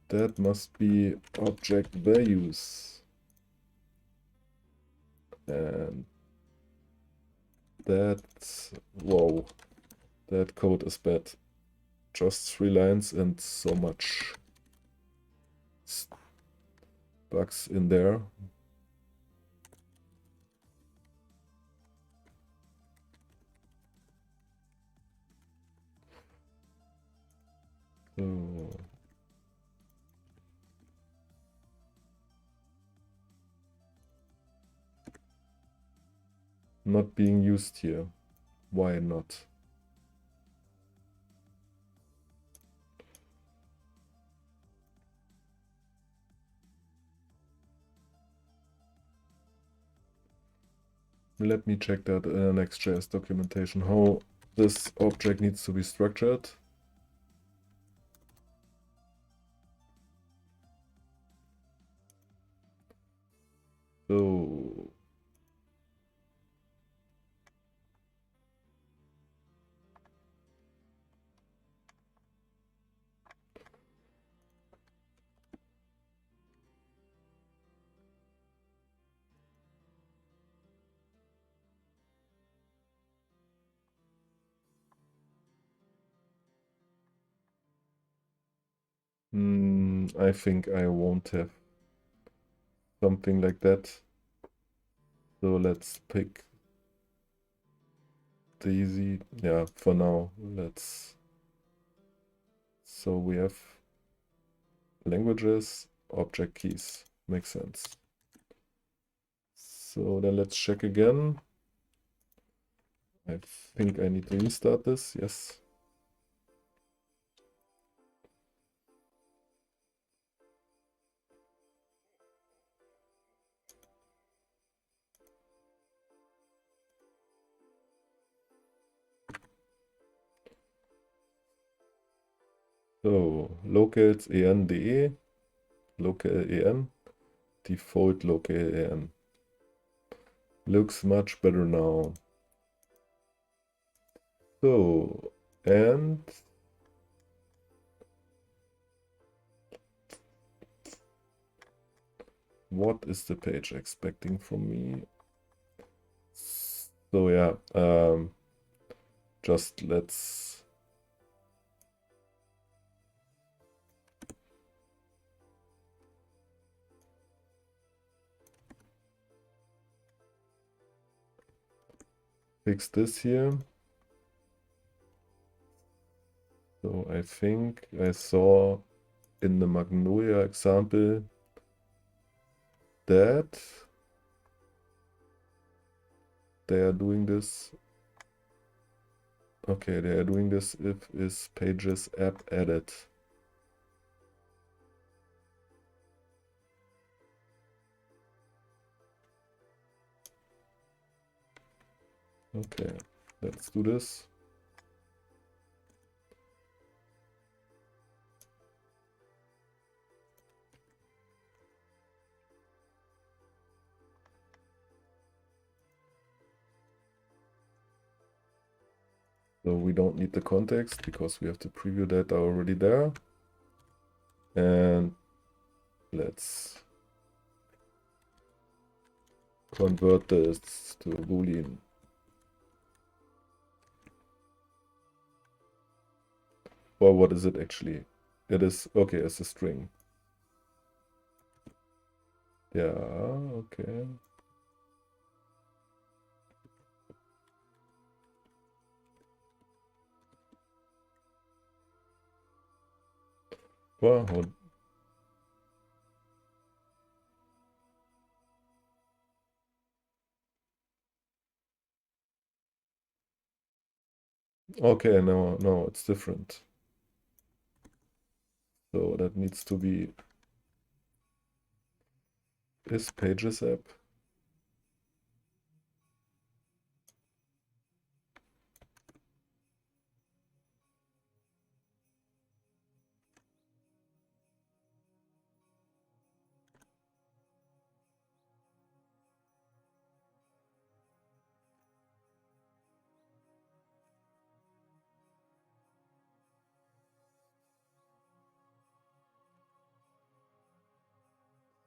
That must be object values. And that's, whoa, that code is bad. Just 3 lines and so much bugs in there. So not being used here. Why not? Let me check that in the Next.js documentation, how this object needs to be structured. So I think I won't have something like that. So let's pick the easy, yeah, for now. So we have languages, object keys, makes sense. So then let's check again. I think I need to restart this, yes. So locals en.de, local en, default local en. Looks much better now. So, and what is the page expecting from me? So yeah, just let's fix this here. So I think I saw in the Magnolia example that they are doing this. Okay, they are doing this if is pages app added. Okay, let's do this. So we don't need the context because we have the preview data already there. And let's convert this to Boolean. Or what is it actually? It is, okay, it's a string. Yeah, okay. Wow. Okay, no, it's different. So that needs to be is pages app.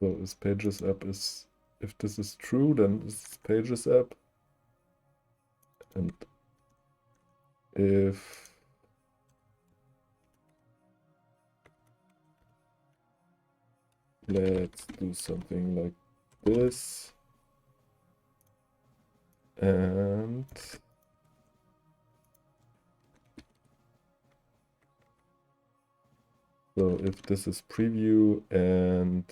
So is pages app is, if this is true, then this is pages app. And if let's do something like this. And so if this is preview and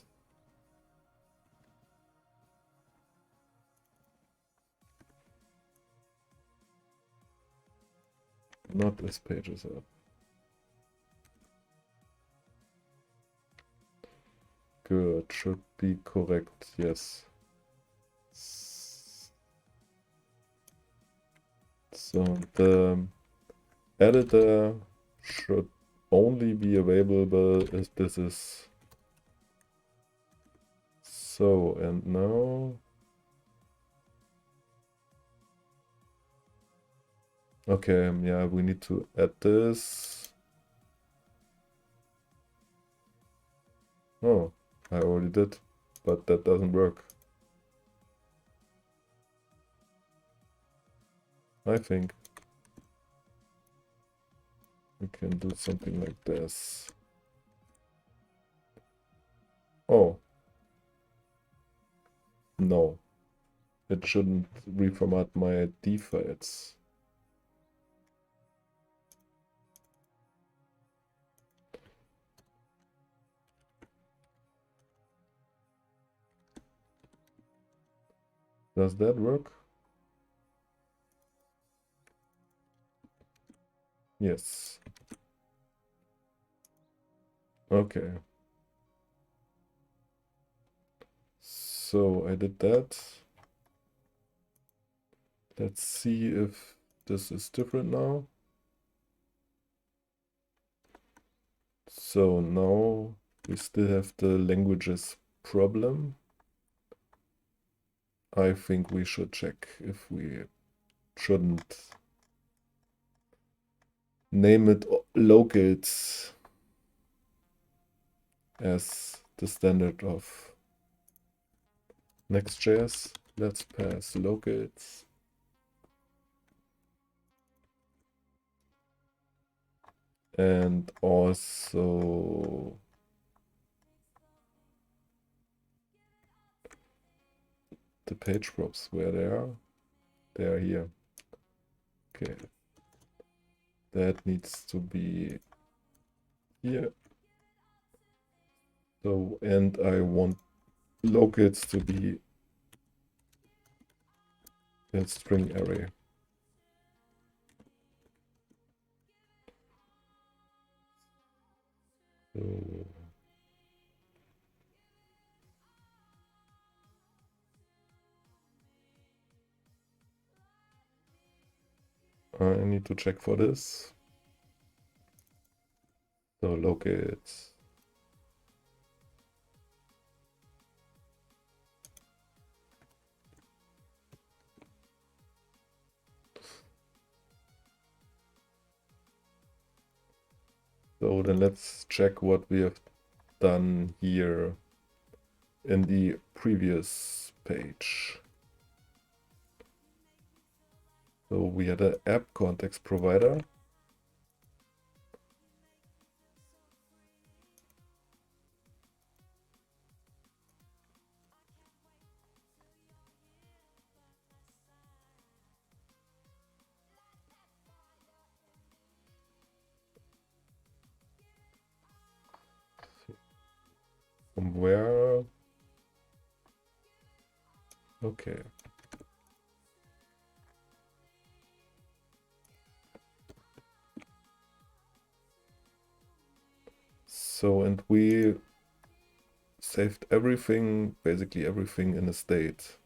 not this pages app. Good, should be correct, yes. So the editor should only be available if this is so. And now, okay, yeah, we need to add this. Oh, I already did, but that doesn't work. I think we can do something like this. Oh, no, it shouldn't reformat my D files. Does that work? Yes. Okay. So I did that. Let's see if this is different now. So now we still have the languages problem. I think we should check if we shouldn't name it locals as the standard of Next.js. Let's pass locals. And also the page props, where they are. They are here. Okay. That needs to be here. So, and I want locals to be a string array. So I need to check for this. So locals. So then let's check what we have done here in the previous page. So we had an app context provider. From where? Okay. So, and we saved everything, basically everything in a state.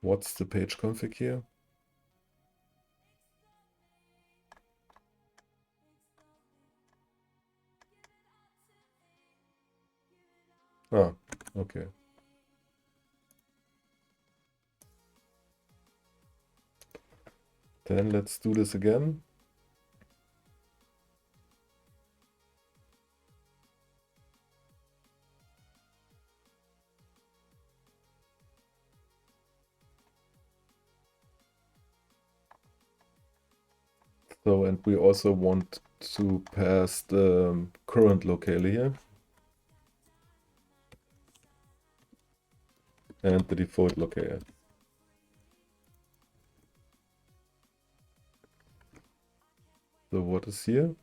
What's the page config here? Ah, okay. Then let's do this again. So, and we also want to pass the current locale here and the default locale. So what is here?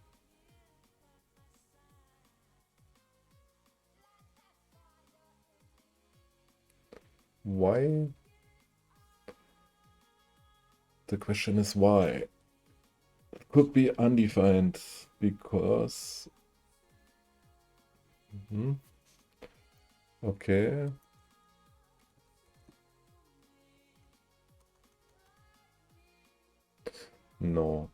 Why? The question is why. It could be undefined because... Okay. No.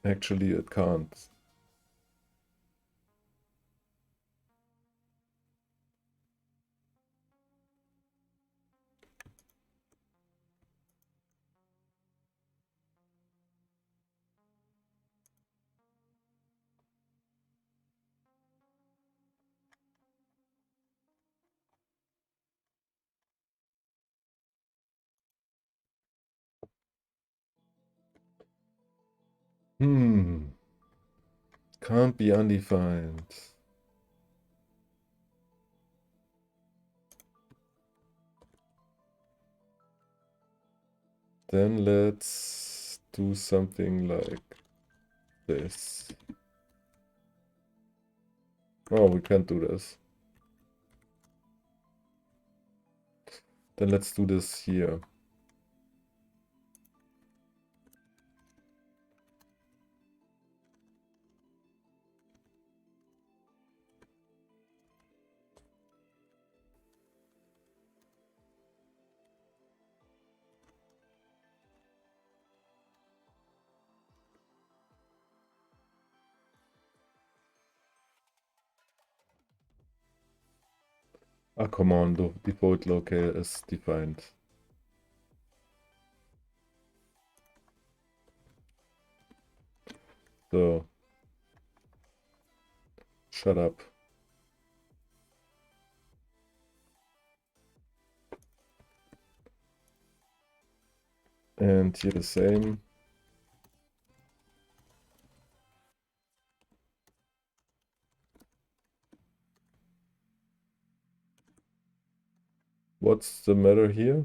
Actually, it can't. Can't be undefined. Then let's do something like this. Oh, we can't do this. Then let's do this here. Ah, come on, the default locale is defined. So, shut up. And here the same. What's the matter here?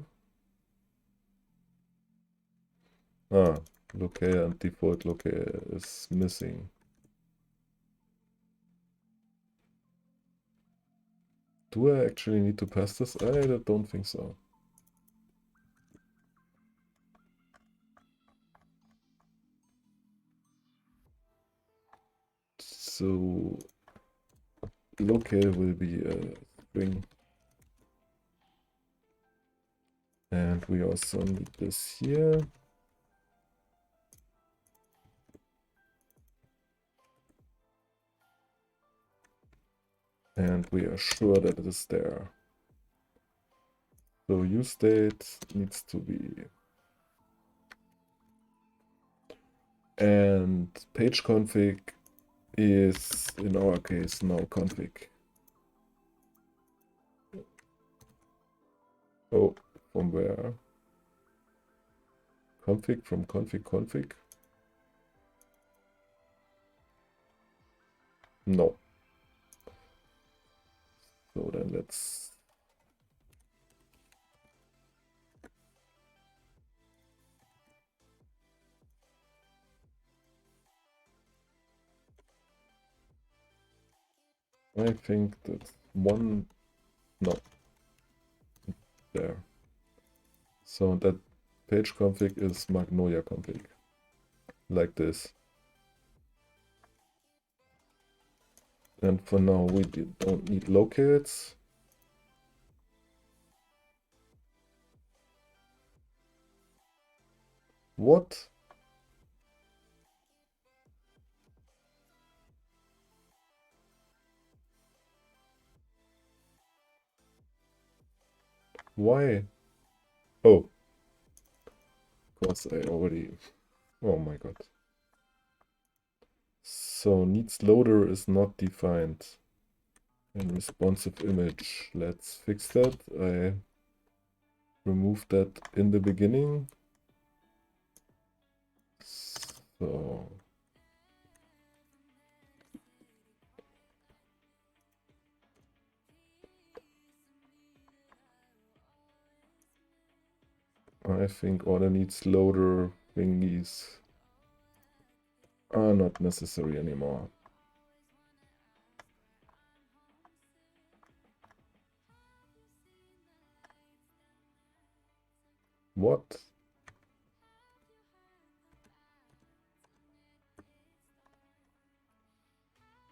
Ah, locale and default locale is missing. Do I actually need to pass this? I don't think so. So, locale will be a string. And we also need this here. And we are sure that it is there. So useState needs to be. And page config is, in our case, now config. Oh, from where? Config from config? No. So then let's... I think that's one... No. There. So that page config is Magnolia config, like this. And for now, we don't need locales. What? Why? Oh, of course I already... Oh my god. So needs loader is not defined. And responsive image. Let's fix that. I removed that in the beginning. So I think order needs loader thingies are not necessary anymore. What?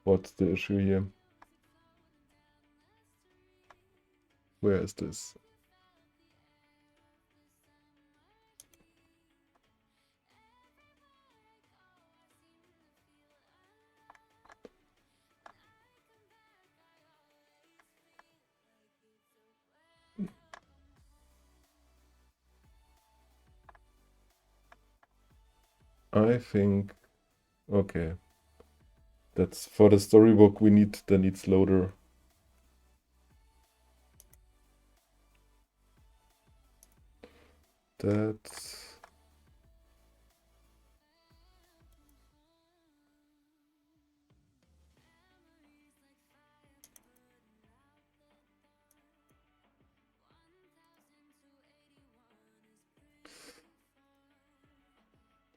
What's the issue here? Where is this? I think, okay, that's for the storybook. We need the needs loader. That's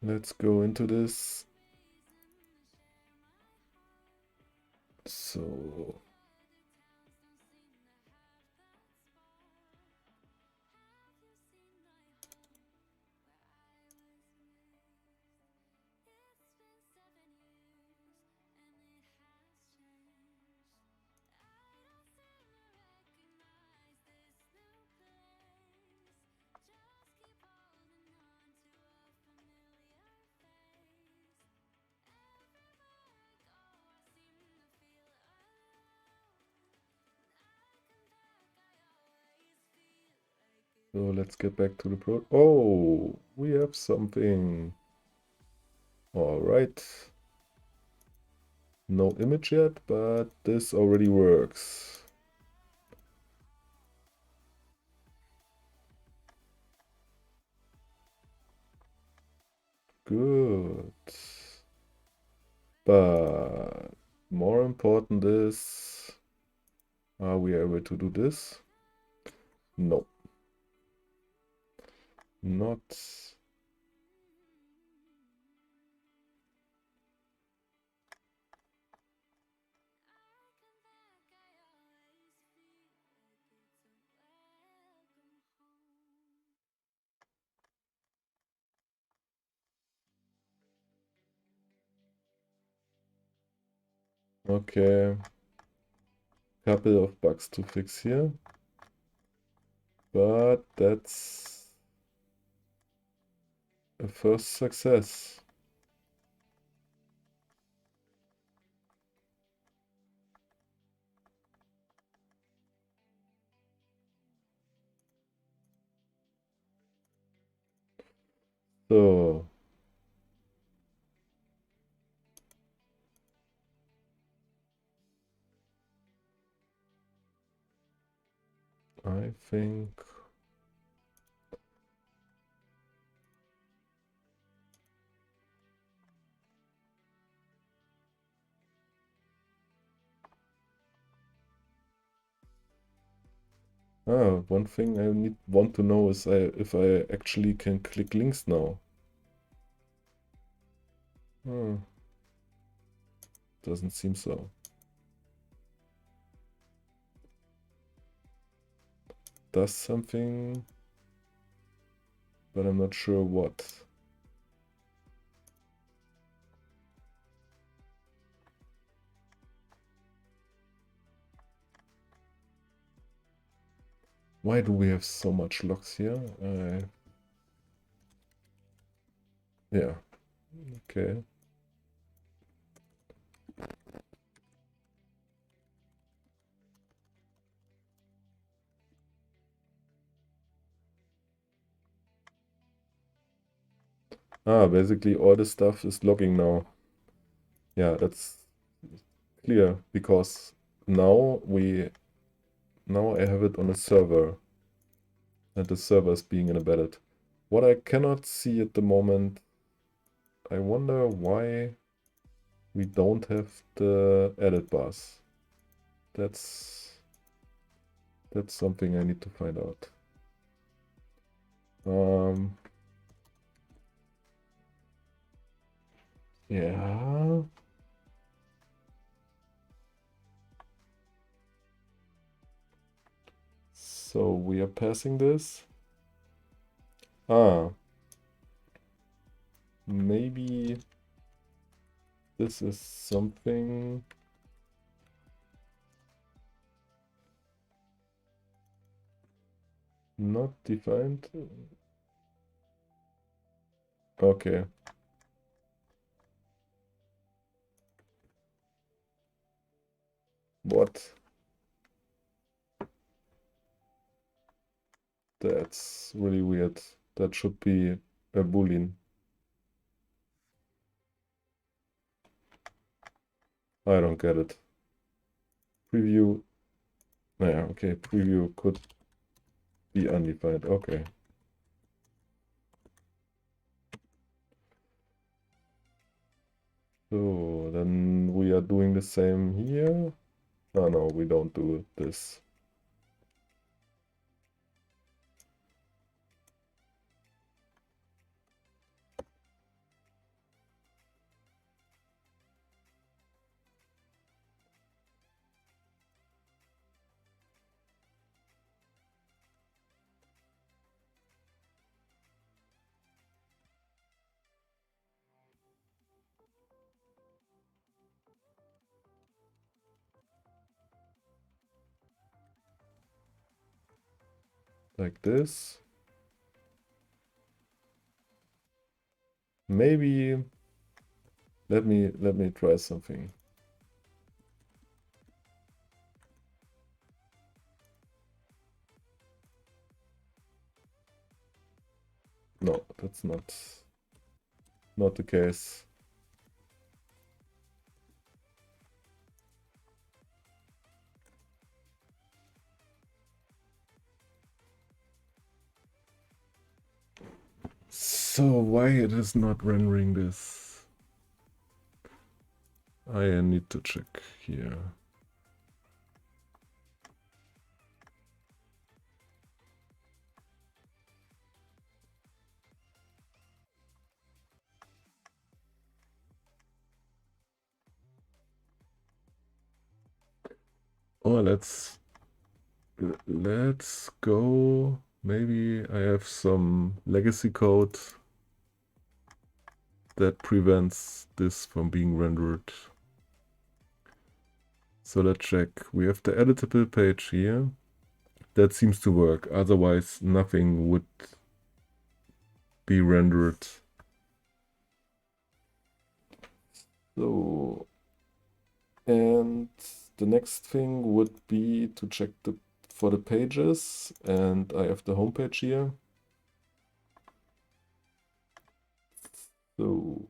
let's go into this. So let's get back to the pro. Oh, we have something. All right. No image yet, but this already works. Good. But more important is, are we able to do this? No. Not. Okay. Couple of bugs to fix here. But that's a first success. So I think one thing I want to know is if I actually can click links now. Doesn't seem so. Does something but I'm not sure what. Why do we have so much logs here? Yeah, okay. Basically all this stuff is logging now. Yeah, that's clear because now I have it on a server and the server is being embedded. What I cannot see at the moment, I wonder why we don't have the edit bars. That's something I need to find out. Yeah. So we are passing this. Maybe this is something. Not defined. Okay. What? That's really weird. That should be a boolean. I don't get it. Preview. Yeah, okay. Preview could be undefined. Okay. So then we are doing the same here. Oh no, we don't do this. Like this. Maybe let me try something. No, that's not the case. So why it is not rendering this? I need to check here. Oh, let's go. Maybe I have some legacy code that prevents this from being rendered. So let's check. We have the editable page here. That seems to work. Otherwise, nothing would be rendered. So, and the next thing would be to check for the pages, and I have the home page here. So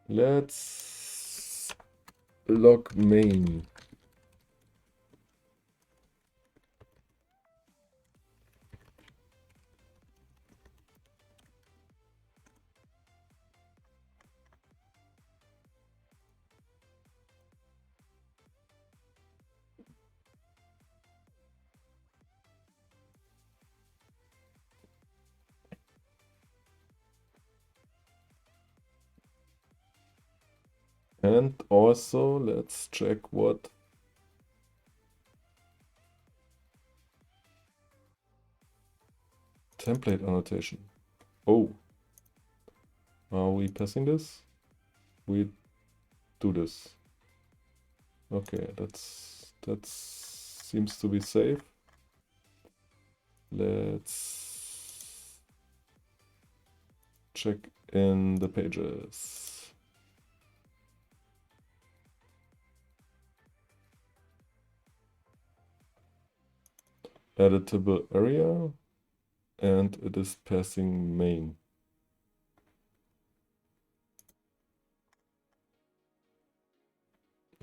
let's log main. And also let's check what template annotation. Oh, are we passing this? We do this. Okay, that seems to be safe. Let's check in the pages. Editable area, and it is passing main.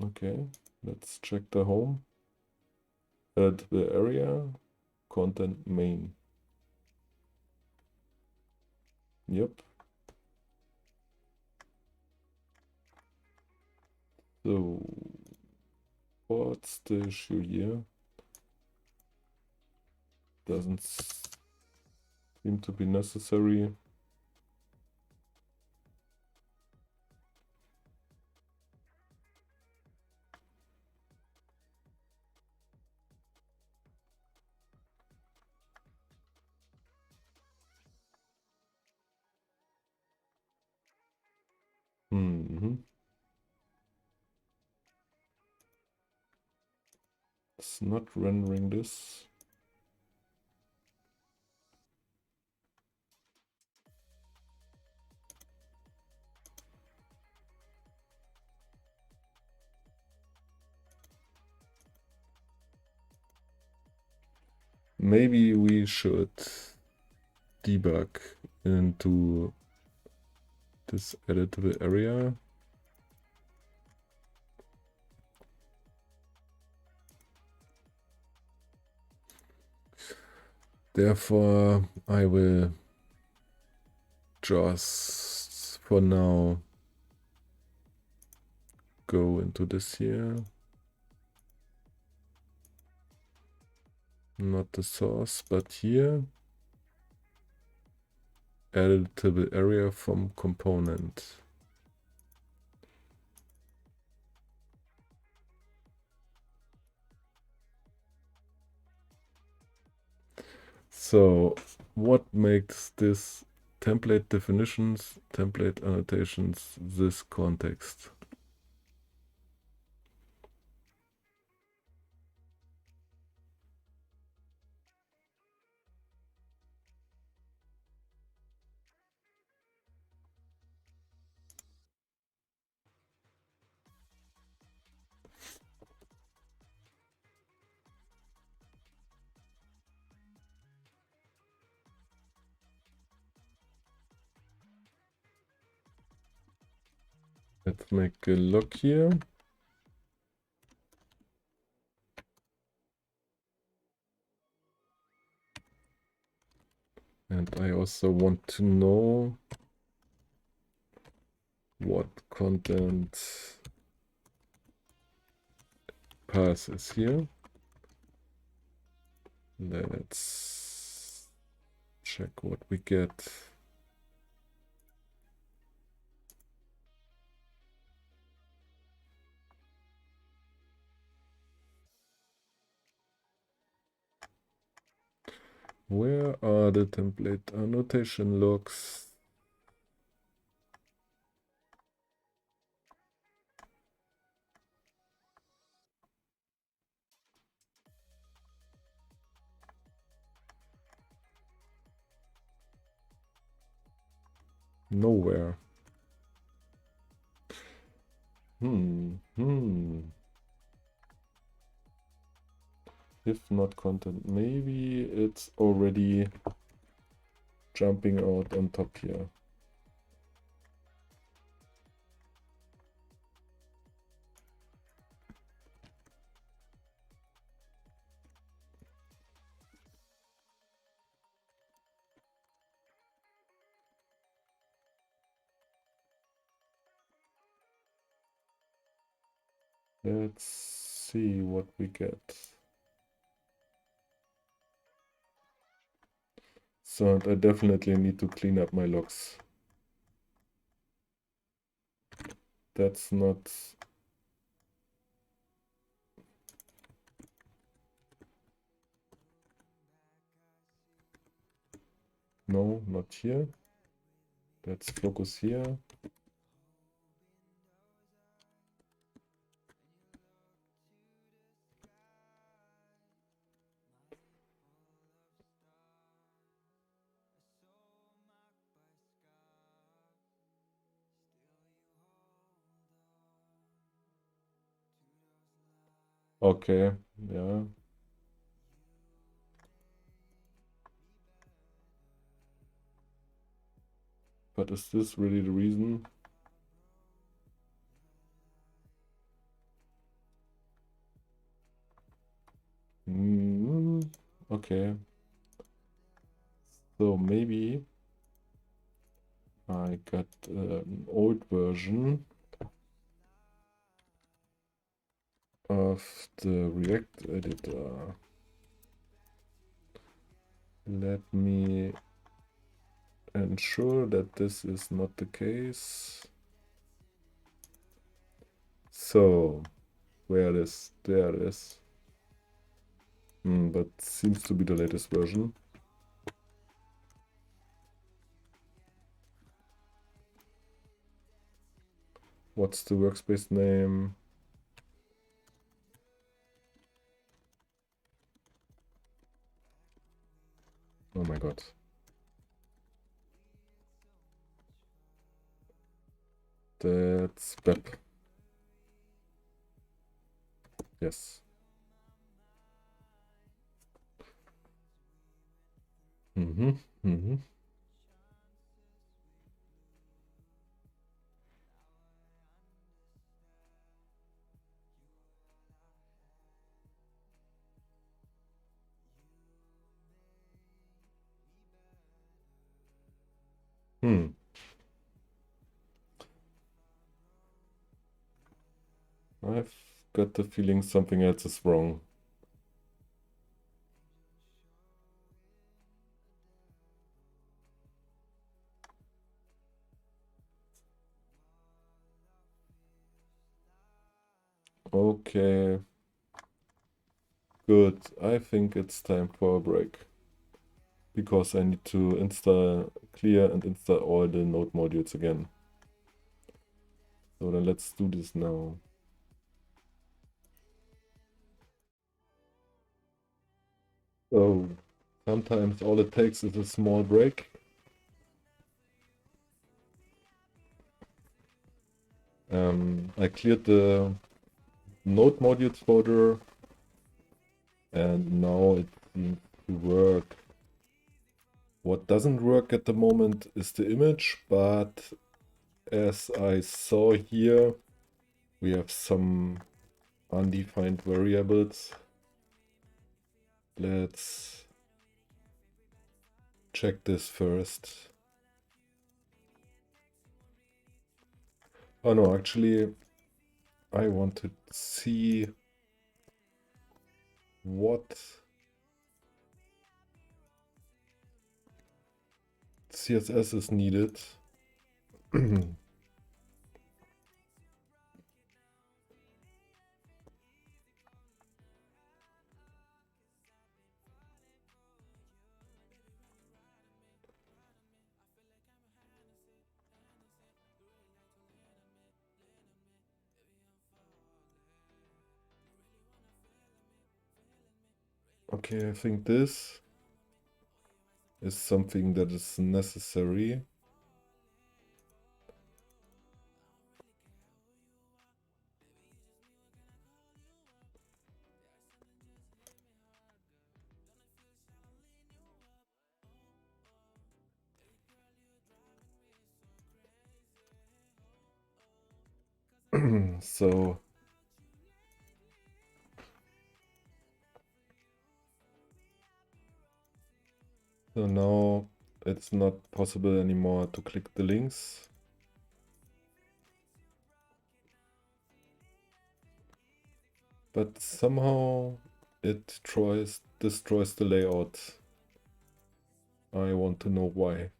Okay, let's check the home. Editable area, content main. Yep. So what's the issue here? Doesn't seem to be necessary. It's not rendering this. Maybe we should debug into this editable area. Therefore, I will just for now go into this here. Not the source, but here. Editable area from component. So what makes this template definitions, template annotations, this context? Let's make a look here. And I also want to know what content path is here. Let's check what we get. Where are the template annotation logs? Nowhere. If not content, maybe it's already jumping out on top here. Let's see what we get. So I definitely need to clean up my logs. That's not... No, not here. Let's focus here. Okay, yeah. But is this really the reason? Okay. So maybe I got an old version of the React editor. Let me ensure that this is not the case. So, where it is? There it is. But seems to be the latest version. What's the workspace name? Oh my god. That's web. Yes. Mm-hmm. I've got the feeling something else is wrong. Okay. Good. I think it's time for a break. Because I need to clear and install all the node modules again. So then let's do this now. So sometimes all it takes is a small break. I cleared the node modules folder and now it seems to work. What doesn't work at the moment is the image, but as I saw here, we have some undefined variables. Let's check this first. Oh no, actually, I want to see what CSS is needed. Okay, I think this is something that is necessary. So now it's not possible anymore to click the links. But somehow it destroys the layout. I want to know why.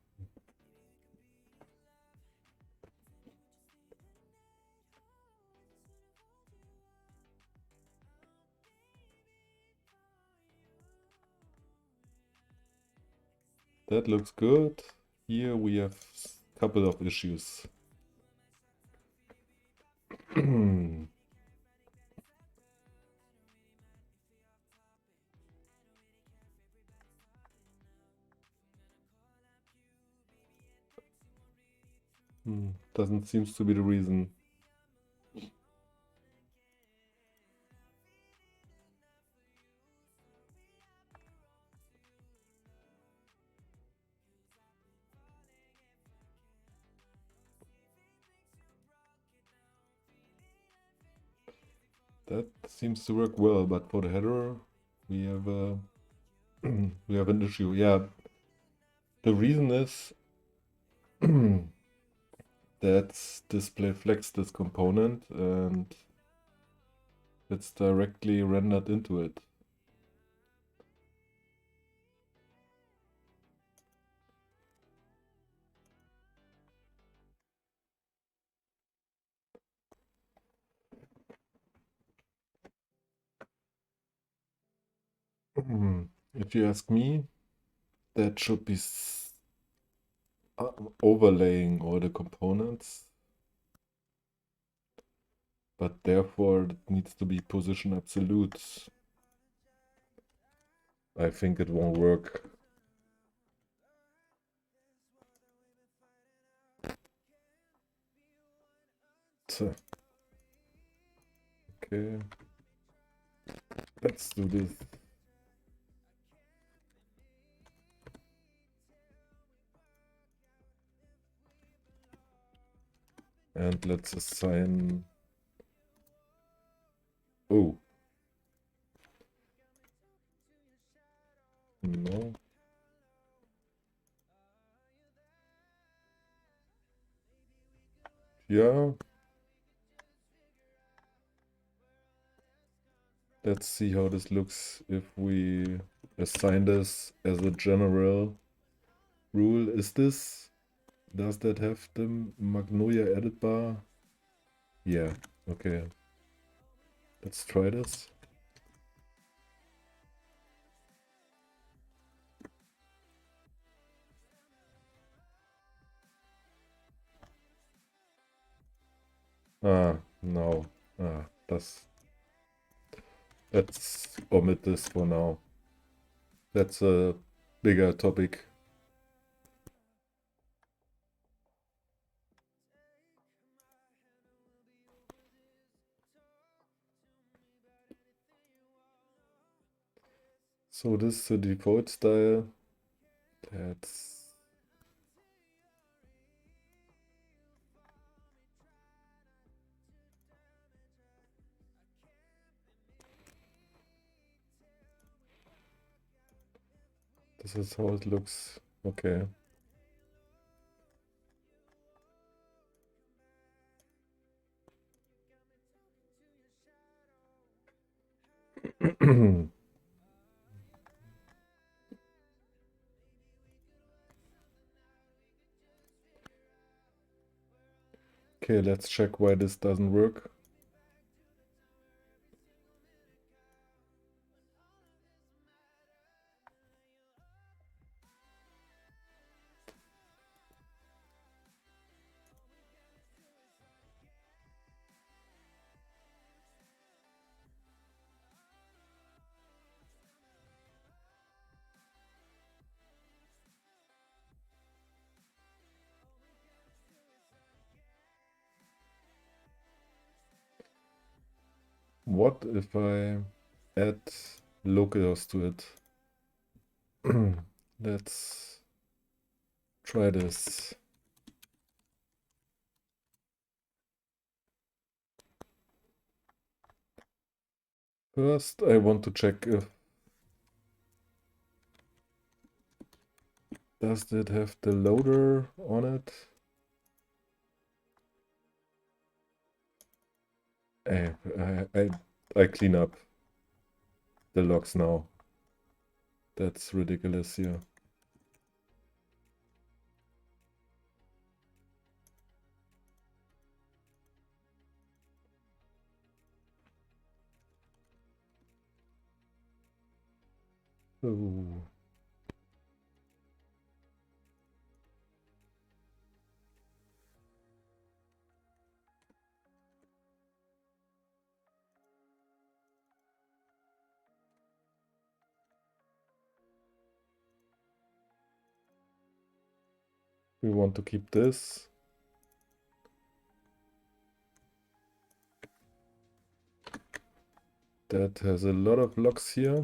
That looks good. Here we have a couple of issues. Doesn't seem to be the reason. That seems to work well, but for the header, we have a we have an issue. Yeah, the reason is that display flex this component and it's directly rendered into it. If you ask me, that should be overlaying all the components, but therefore it needs to be position absolute. I think it won't work. Okay, let's do this. And let's assign. Oh. No. Yeah. Let's see how this looks if we assign this as a general rule. Does that have the Magnolia edit bar? Yeah, okay. Let's try this. No. Let's omit this for now. That's a bigger topic. So this is the default style. This is how it looks. Okay. Okay, let's check why this doesn't work. What if I add localhost to it? Let's try this. First, I want to check if does it have the loader on it? I clean up the logs now. That's ridiculous here. Oh. We want to keep this. That has a lot of locks here.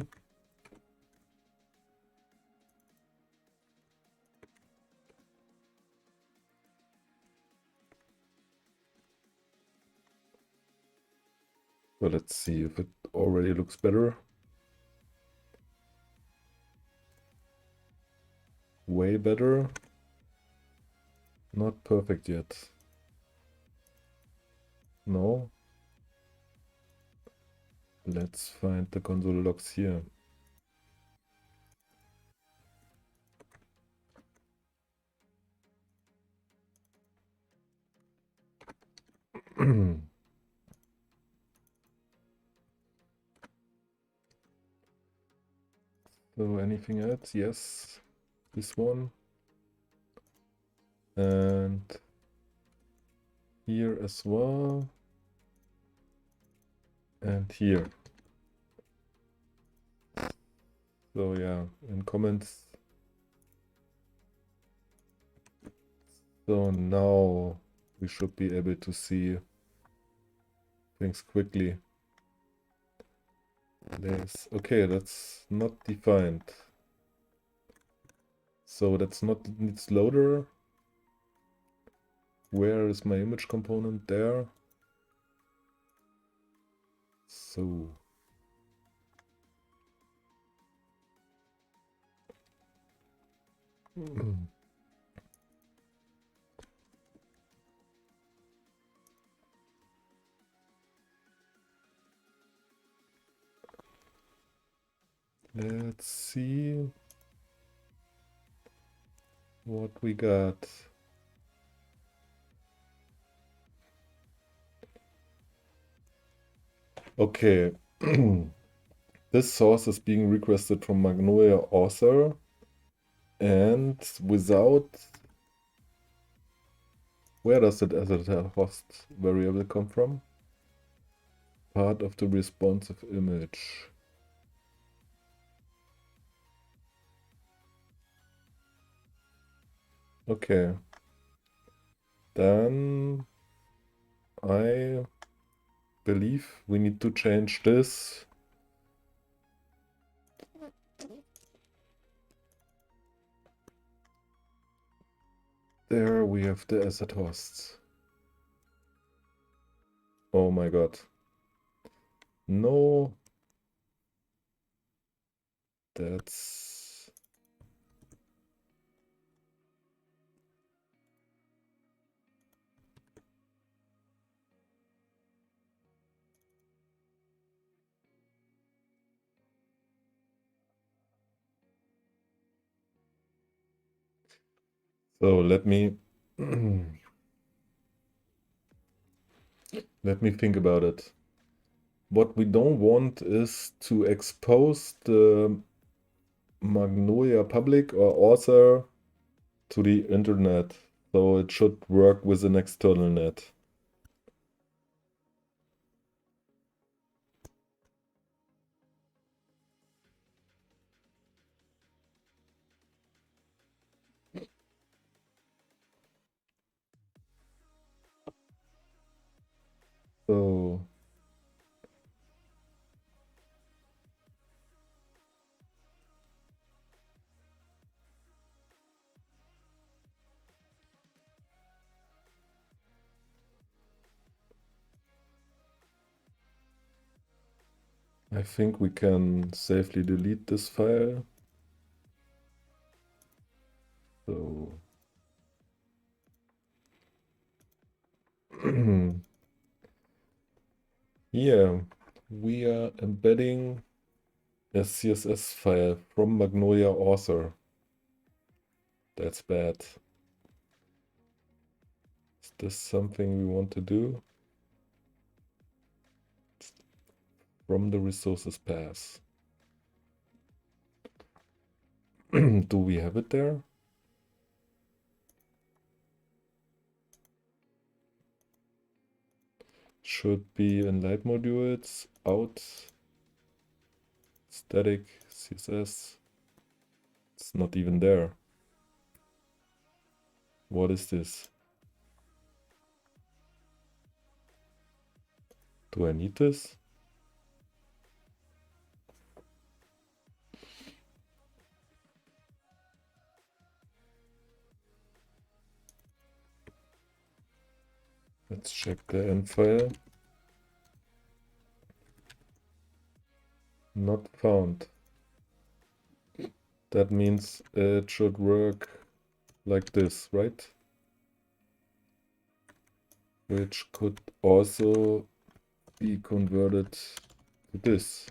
So let's see if it already looks better. Way better. Not perfect yet. No. Let's find the console logs here. So anything else? Yes. This one. And here as well. And here. So yeah, in comments. So now we should be able to see things quickly. Okay, that's not defined. So that's not needs loader. Where is my image component? There. So let's see what we got. Okay. This source is being requested from Magnolia author and without. Where does it as a host variable come from? Part of the responsive image. Okay. Then I believe we need to change this. There we have the asset hosts. Oh my god. No. That's... So let me let me think about it. What we don't want is to expose the Magnolia public or author to the internet. So it should work with an external net. So I think we can safely delete this file. So here we are embedding a CSS file from Magnolia author. That's bad. Is this something we want to do? From the resources path. Do we have it there? Should be in light modules, out, static, CSS. It's not even there. What is this? Do I need this? Let's check the end file. Not found. That means it should work like this, right? Which could also be converted to this.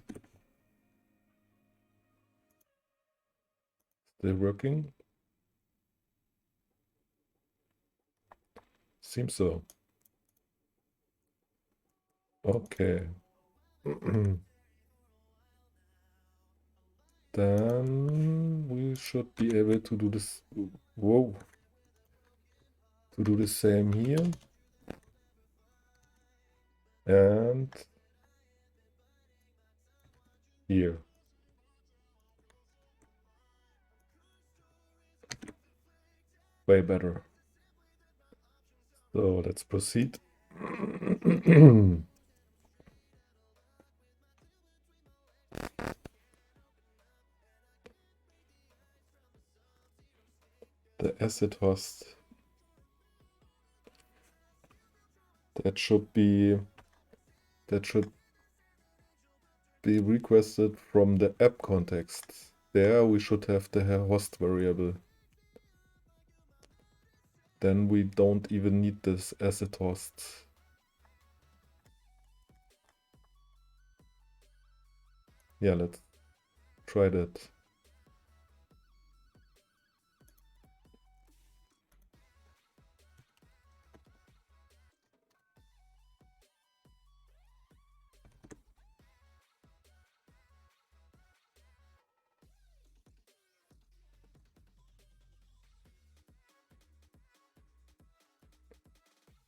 Still working? Seems so. Okay. Then we should be able to do this. Whoa. To do the same here. And here. Way better. So let's proceed. The asset host. That should be requested from the app context. There we should have the host variable. Then we don't even need this asset host. Yeah, let's try that.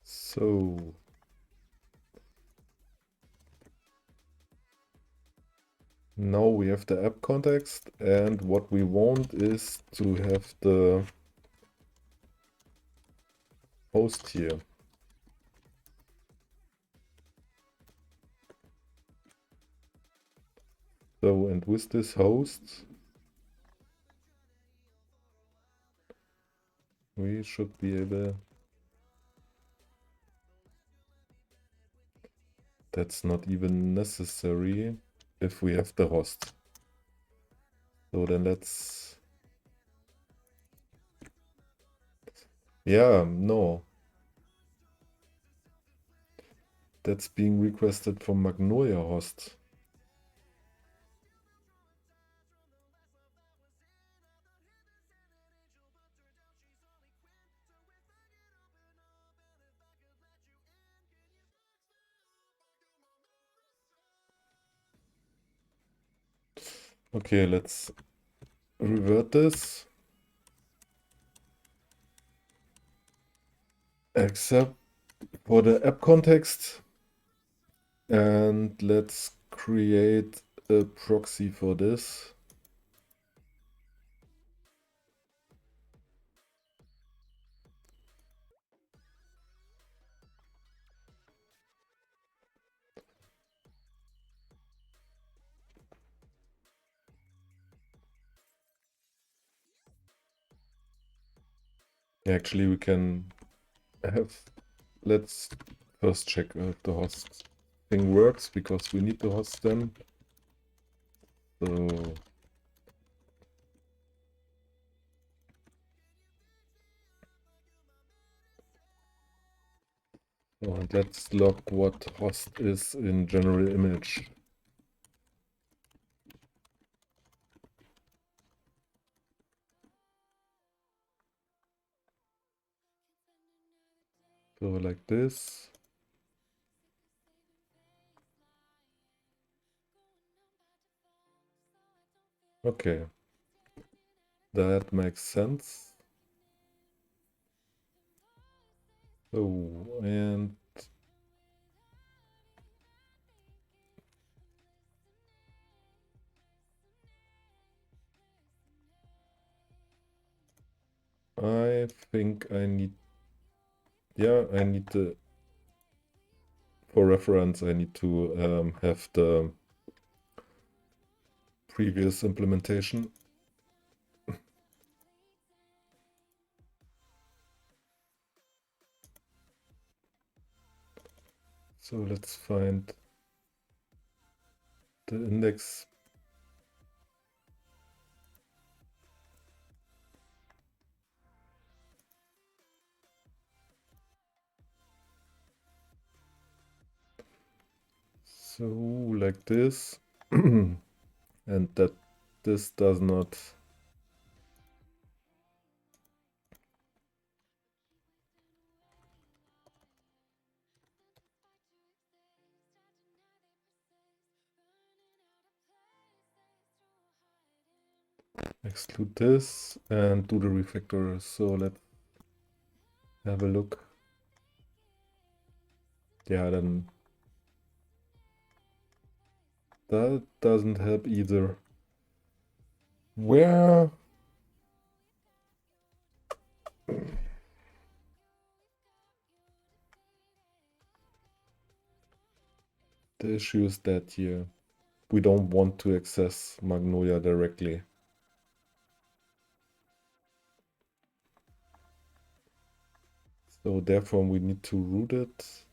So now we have the app context, and what we want is to have the host here. So, and with this host, we should be able... That's not even necessary if we have the host. So then let's... Yeah, no. That's being requested from Magnolia host. Okay, let's revert this. Except for the app context. And let's create a proxy for this. Actually, we can have... Let's first check if the host thing works, because we need the host then. So... And let's log what host is in general image. So like this. Okay. That makes sense. Oh, and I think I need, I need the, for reference, I need to have the previous implementation. So let's find the index. So like this, and that this does not exclude this and do the refactor. So let's have a look. Yeah, then that doesn't help either. Where the issue is that here we don't want to access Magnolia directly. So therefore we need to route it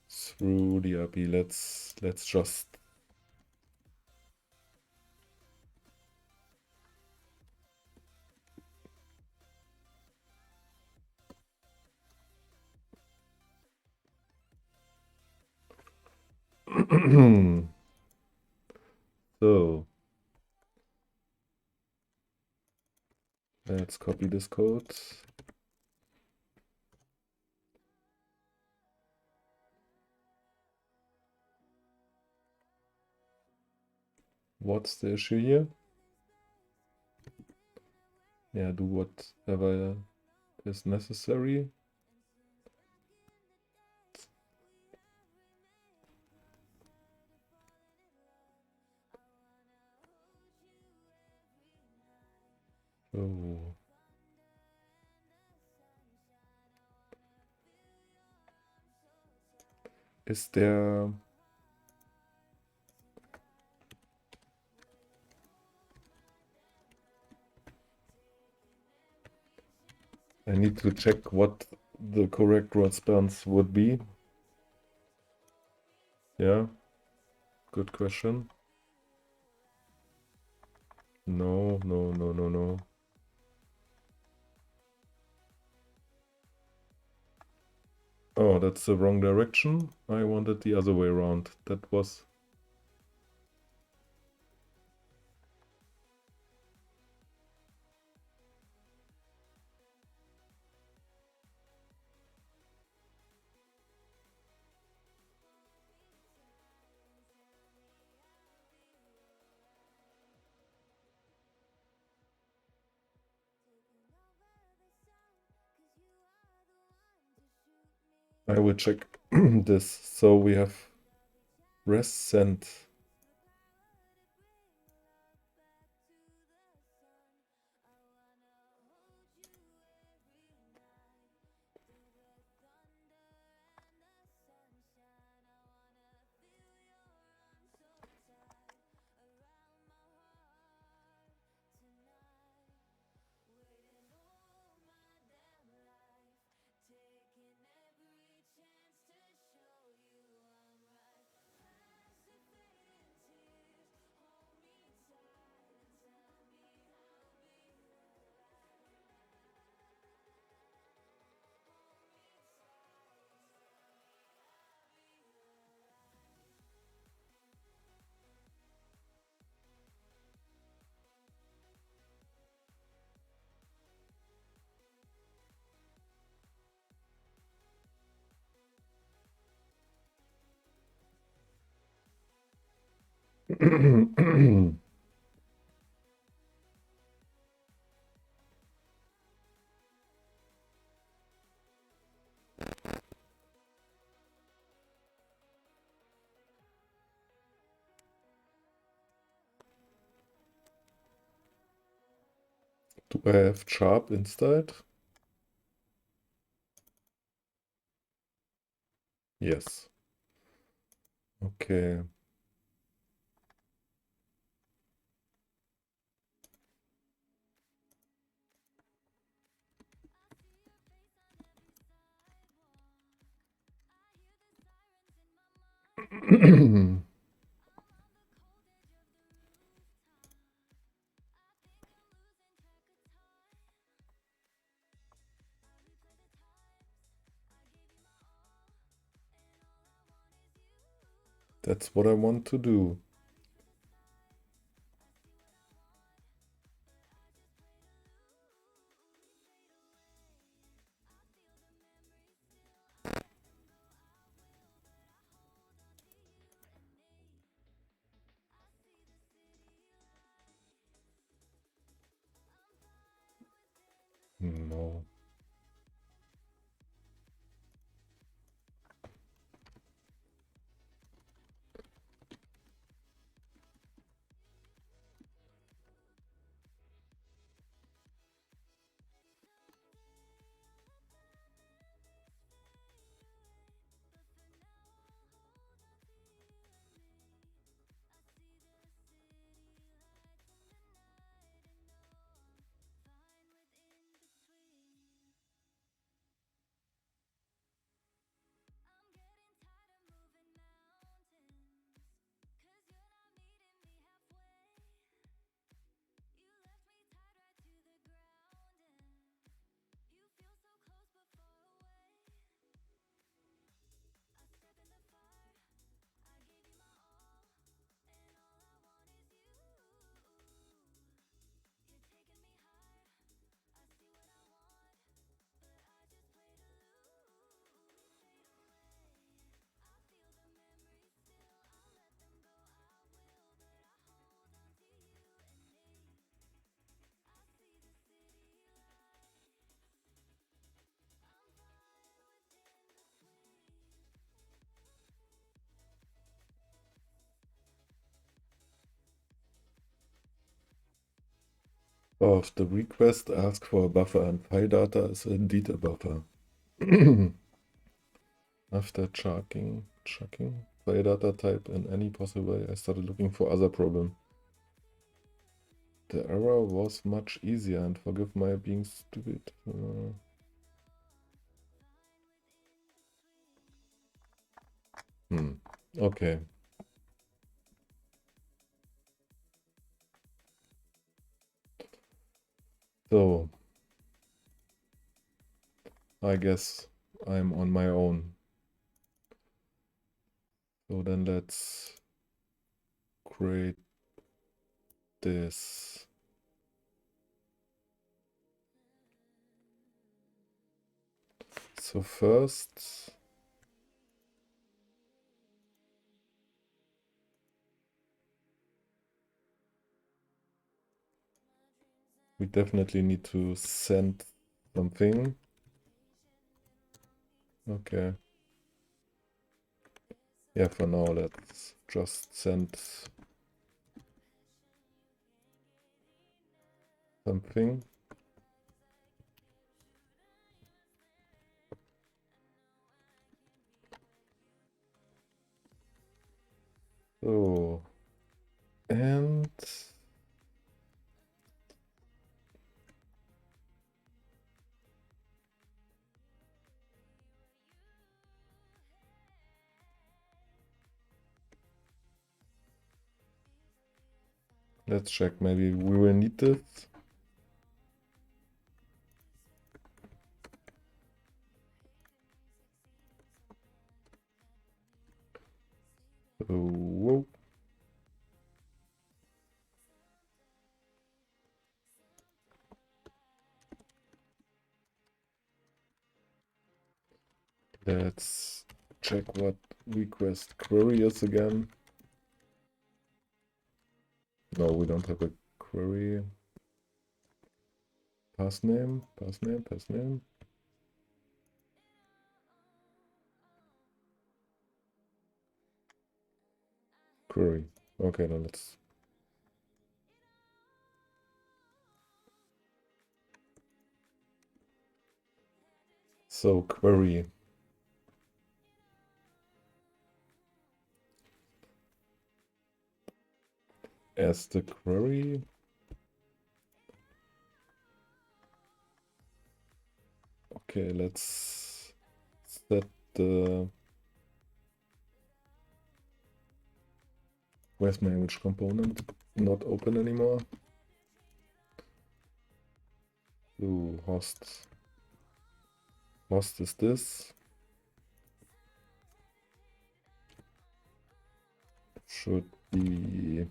through the API. Let's just so let's copy this code. What's the issue here? Yeah, do whatever is necessary. So is there, I need to check what the correct response would be. Yeah, good question. No, no, no, no, no. Oh, that's the wrong direction. I wanted the other way around. That was... I will check this. So we have rest sent. Do I have sharp installed? Yes. Okay. That's what I want to do. No. Of the request ask for a buffer and file data is indeed a buffer. After checking file data type in any possible way, I started looking for other problem. The error was much easier, and forgive my being stupid. Okay. So, I guess I'm on my own. So then let's create this. So first, we definitely need to send something. Okay. Yeah, for now, let's just send something. So, and let's check, maybe we will need this. Whoa. Let's check what request query is again. No, we don't have a query. Pass name. Query. Okay, then let's. So query. As the query. Okay, let's set the where's my image component? Not open anymore. Ooh, host. Host is this. Should be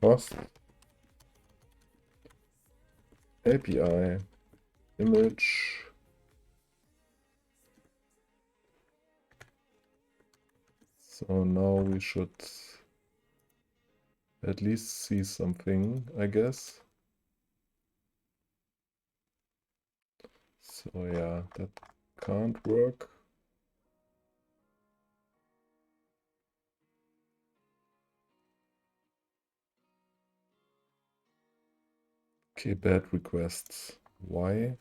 host API image. So now we should at least see something, I guess. So yeah, that can't work. Okay, bad requests. Why?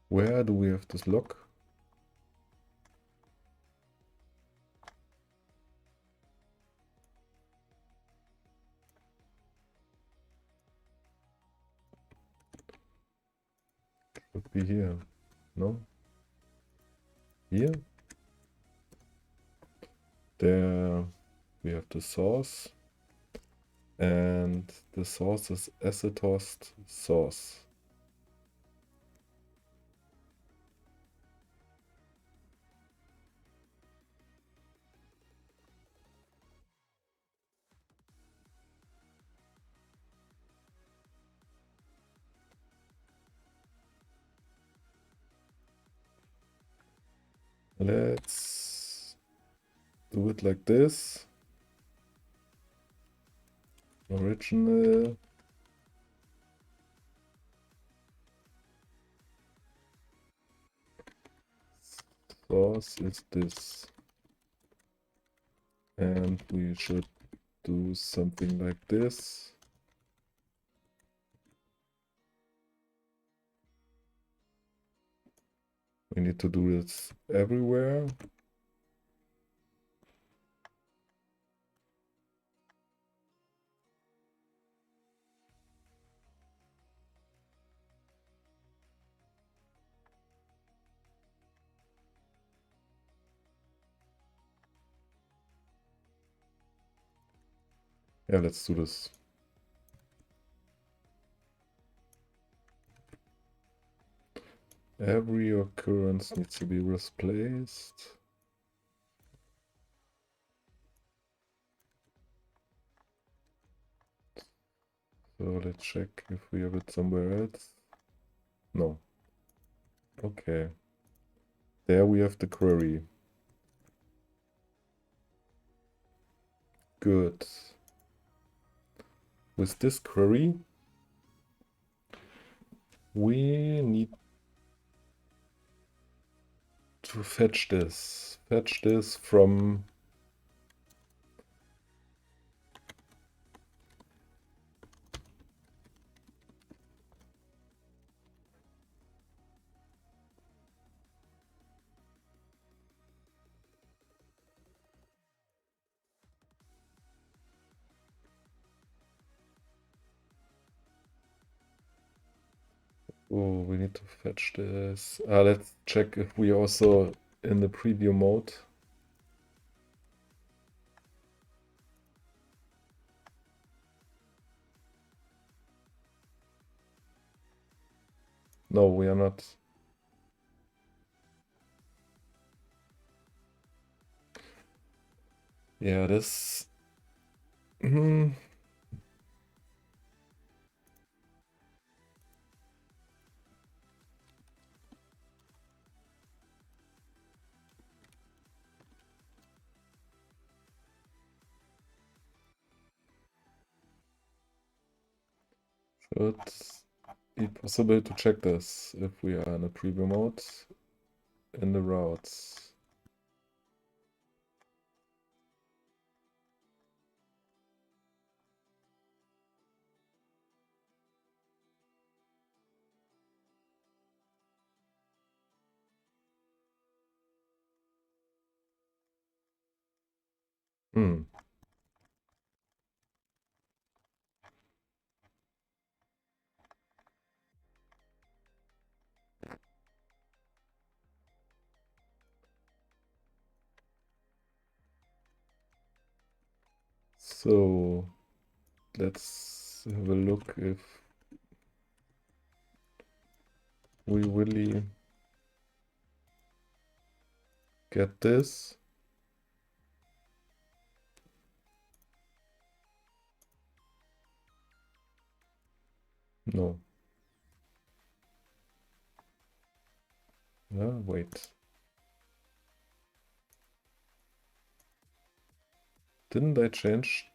Where do we have this log? Should be here. No? Here? There we have the source. And the source is asset host source. Let's do it like this. Original. Source is this. And we should do something like this. We need to do this everywhere. Yeah, let's do this. Every occurrence needs to be replaced. So let's check if we have it somewhere else. No. Okay. There we have the query. Good. With this query, we need to fetch this. Fetch this from oh, we need to fetch this. Let's check if we also in the preview mode. No, we are not. Yeah, this. Should be possible to check this if we are in a preview mode in the routes. Hmm. So let's have a look if we really get this. No. Wait. Didn't I change?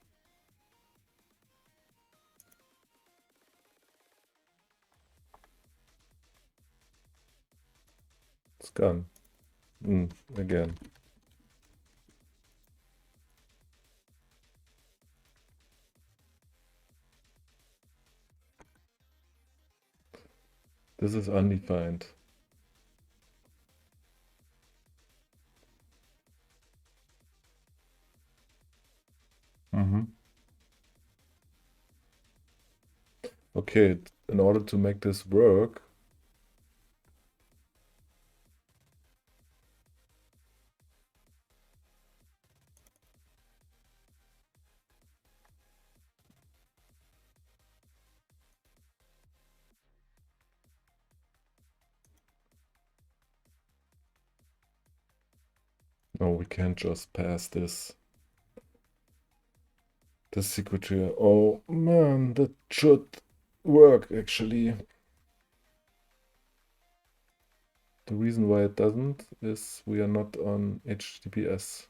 It's gone. Again. This is undefined. Okay, in order to make this work, no, we can't just pass this secret here. Oh man, that should work actually. The reason why it doesn't is we are not on HTTPS.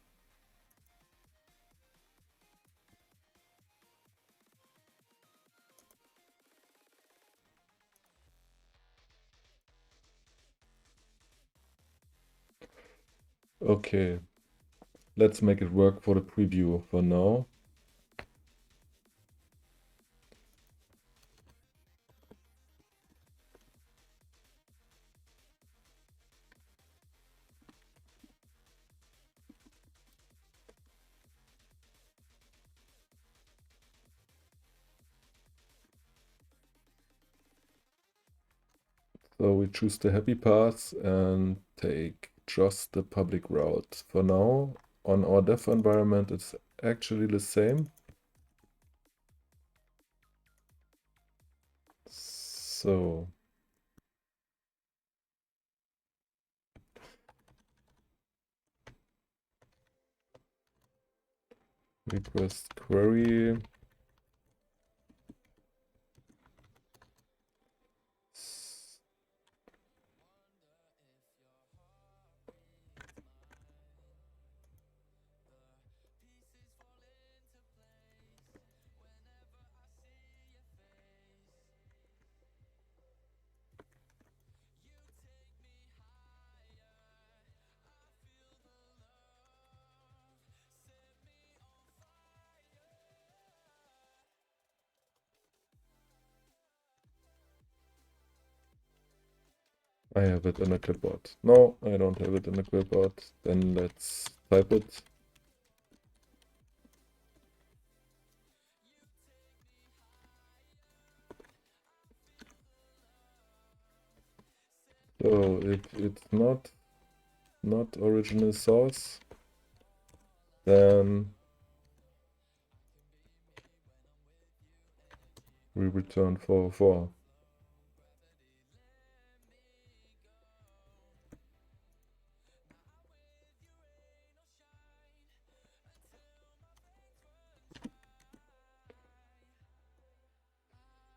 Okay, let's make it work for the preview for now. So we choose the happy paths and take just the public route. For now, on our dev environment, it's actually the same. So request query. I have it in a clipboard. No, I don't have it in a clipboard. Then let's type it. So if it's not original source, then we return 404.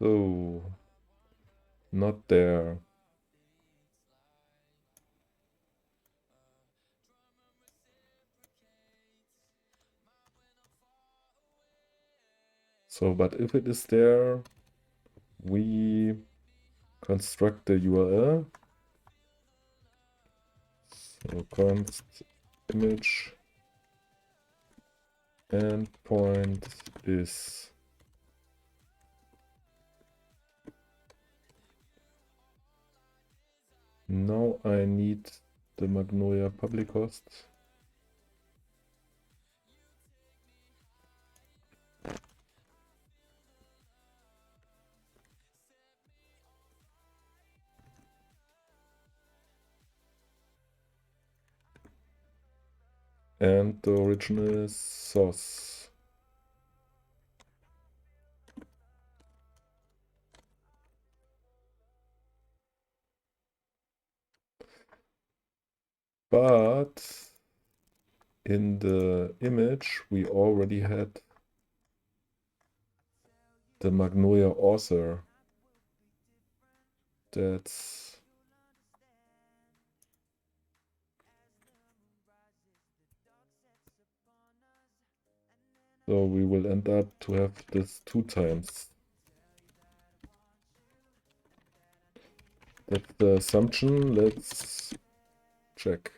So not there. So, but if it is there, we construct the URL. So const image endpoint is now I need the Magnolia public host. And the original is source. But in the image, we already had the Magnolia author. That's so we will end up to have this 2 times. That's the assumption. Let's check.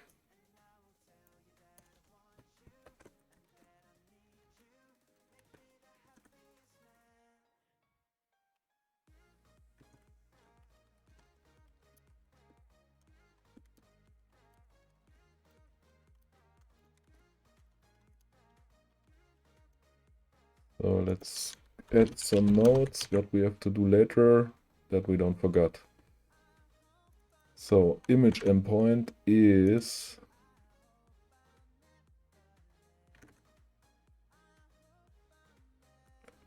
So let's add some notes what we have to do later that we don't forget. So image endpoint is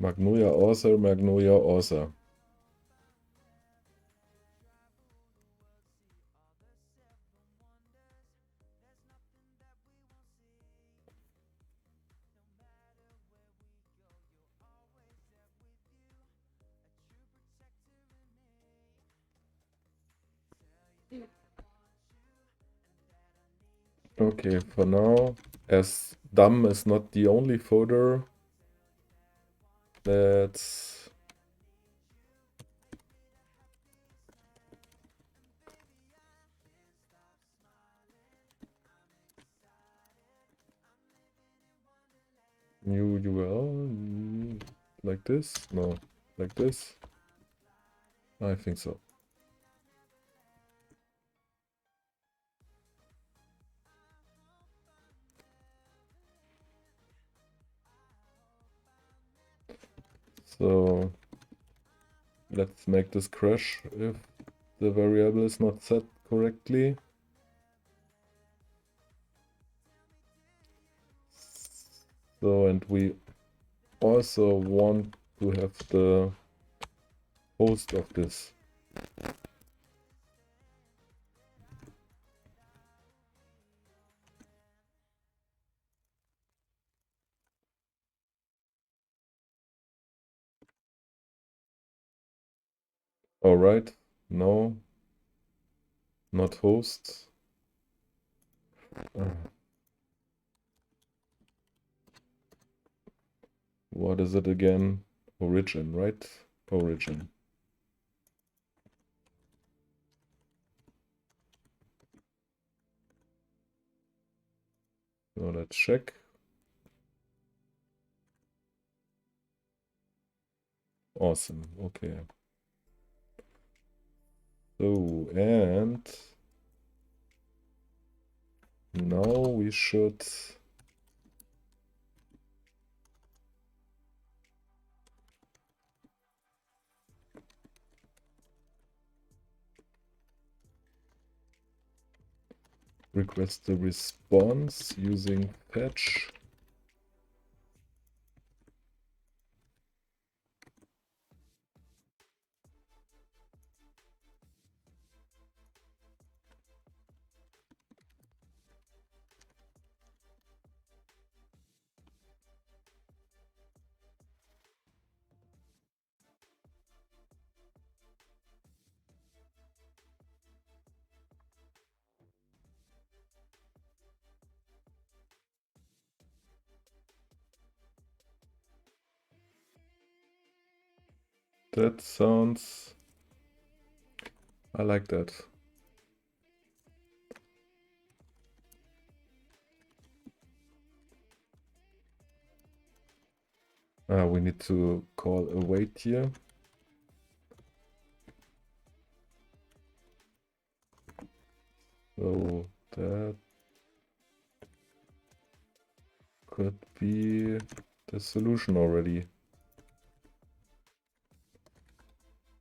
Magnolia author, Magnolia author. Okay, for now, as DOM is not the only folder, let's new URL like this? No, like this? I think so. So let's make this crash if the variable is not set correctly. So, and we also want to have the host of this. All right, no, not host. What is it again? Origin, right? Origin. So let's check. Awesome, okay. So, and now we should request the response using fetch. That sounds... I like that. We need to call await here. So that could be the solution already.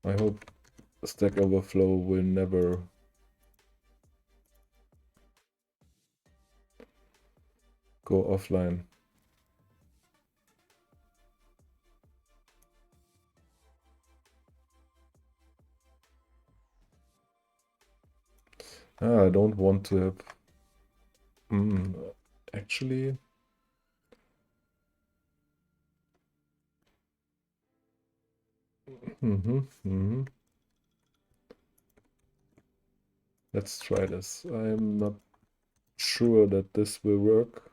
I hope Stack Overflow will never go offline. I don't want to have... actually... Let's try this. I'm not sure that this will work.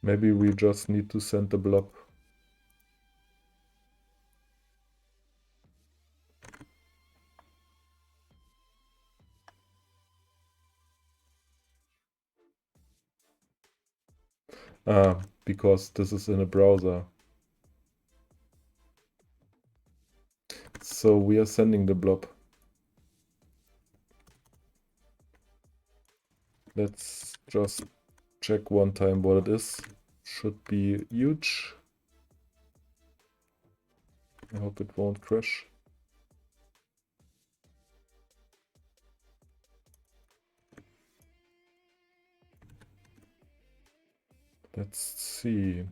Maybe we just need to send the blob. Because this is in a browser. So we are sending the blob. Let's just check one time what it is. Should be huge. I hope it won't crash. Let's see.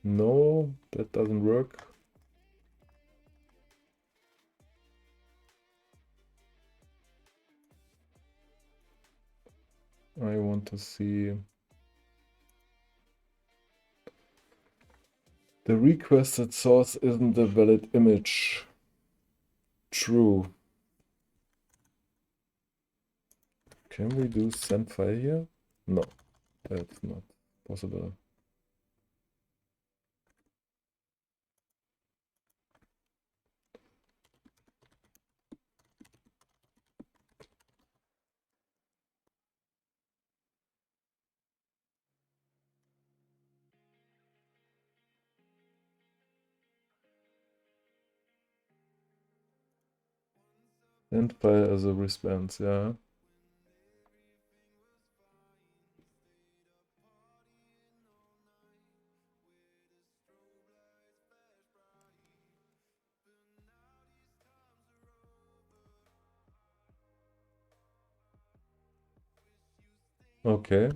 No, that doesn't work. I want to see. The requested source isn't a valid image. True. Can we do send file here? No, that's not possible. Send file as a response, yeah. Okay.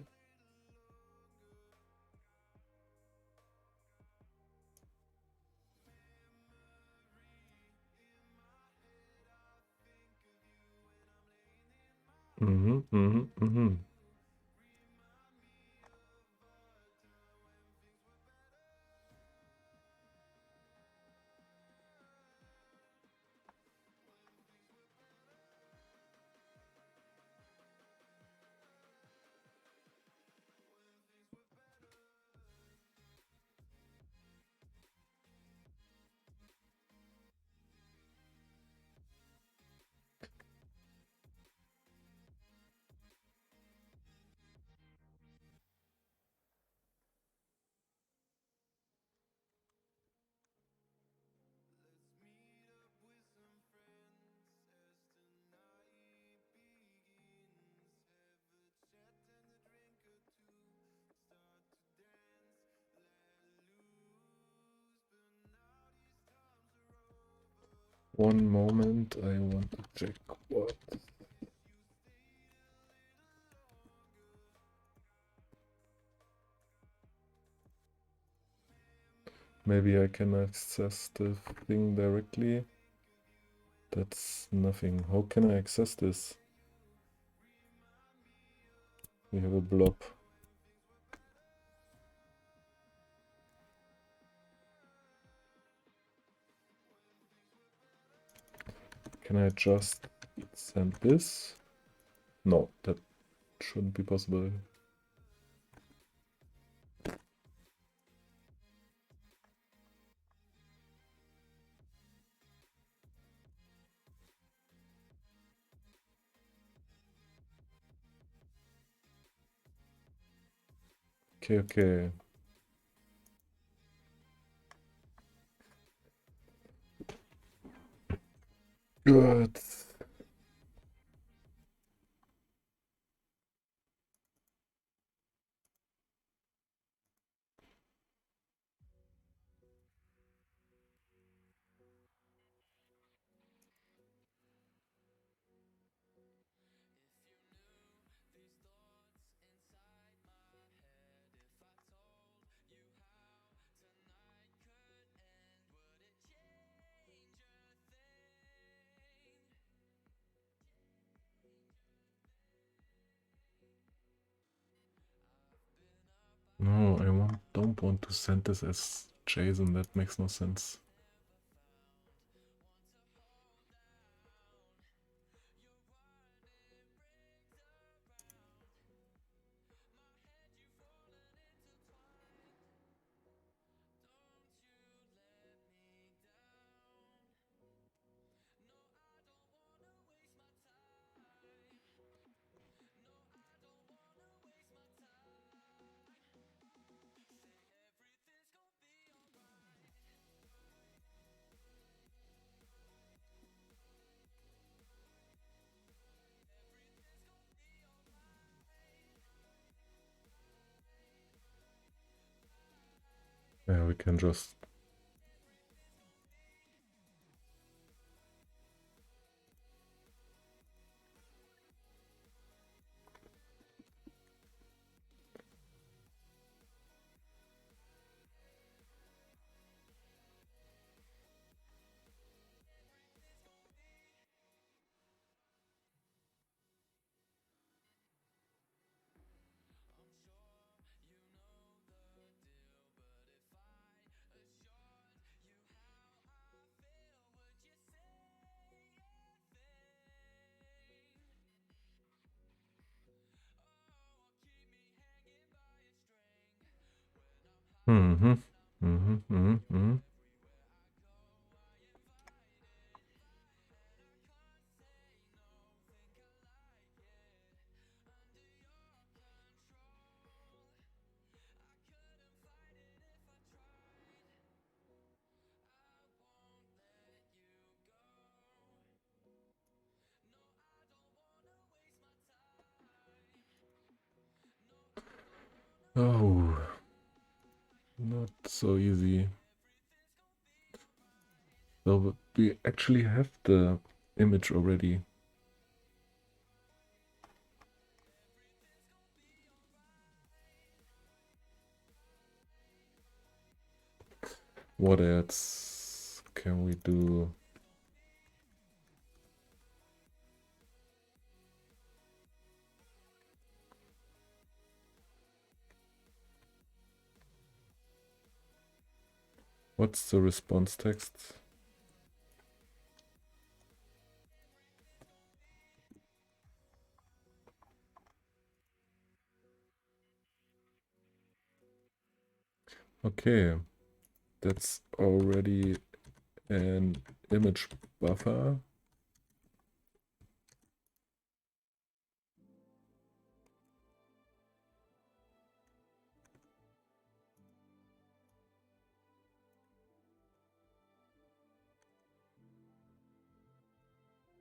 One moment, I want to check what. Maybe I can access the thing directly. That's nothing. How can I access this? We have a blob. Can I just send this? No, that shouldn't be possible. Okay. Good. No, don't want to send this as JSON. That makes no sense. Yeah, we can just... Mm-hmm. Mm-hmm. Mm-hmm. Mm-hmm. Oh, not so easy. So we actually have the image already. What else can we do? What's the response text? Okay, that's already an image buffer.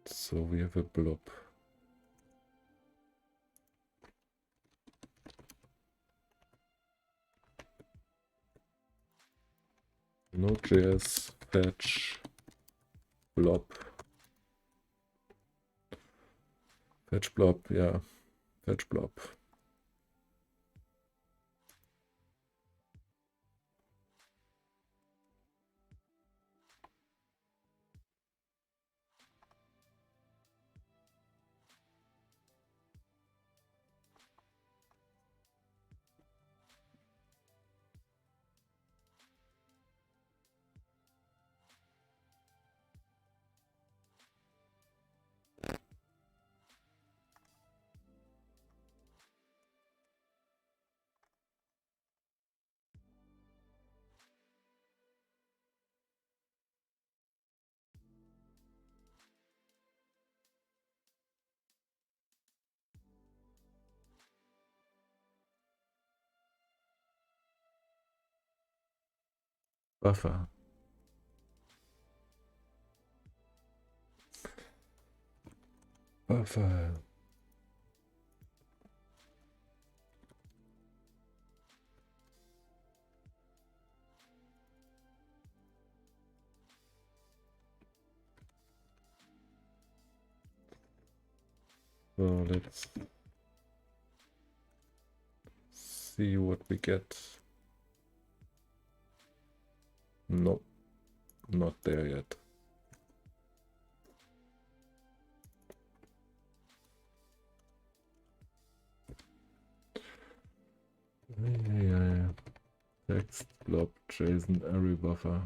So we have a blob. Node.js fetch blob. Fetch blob, yeah. Fetch blob. Buffer. Buffer. So let's see what we get. No, not there yet. Yeah. Text blob JSON array buffer.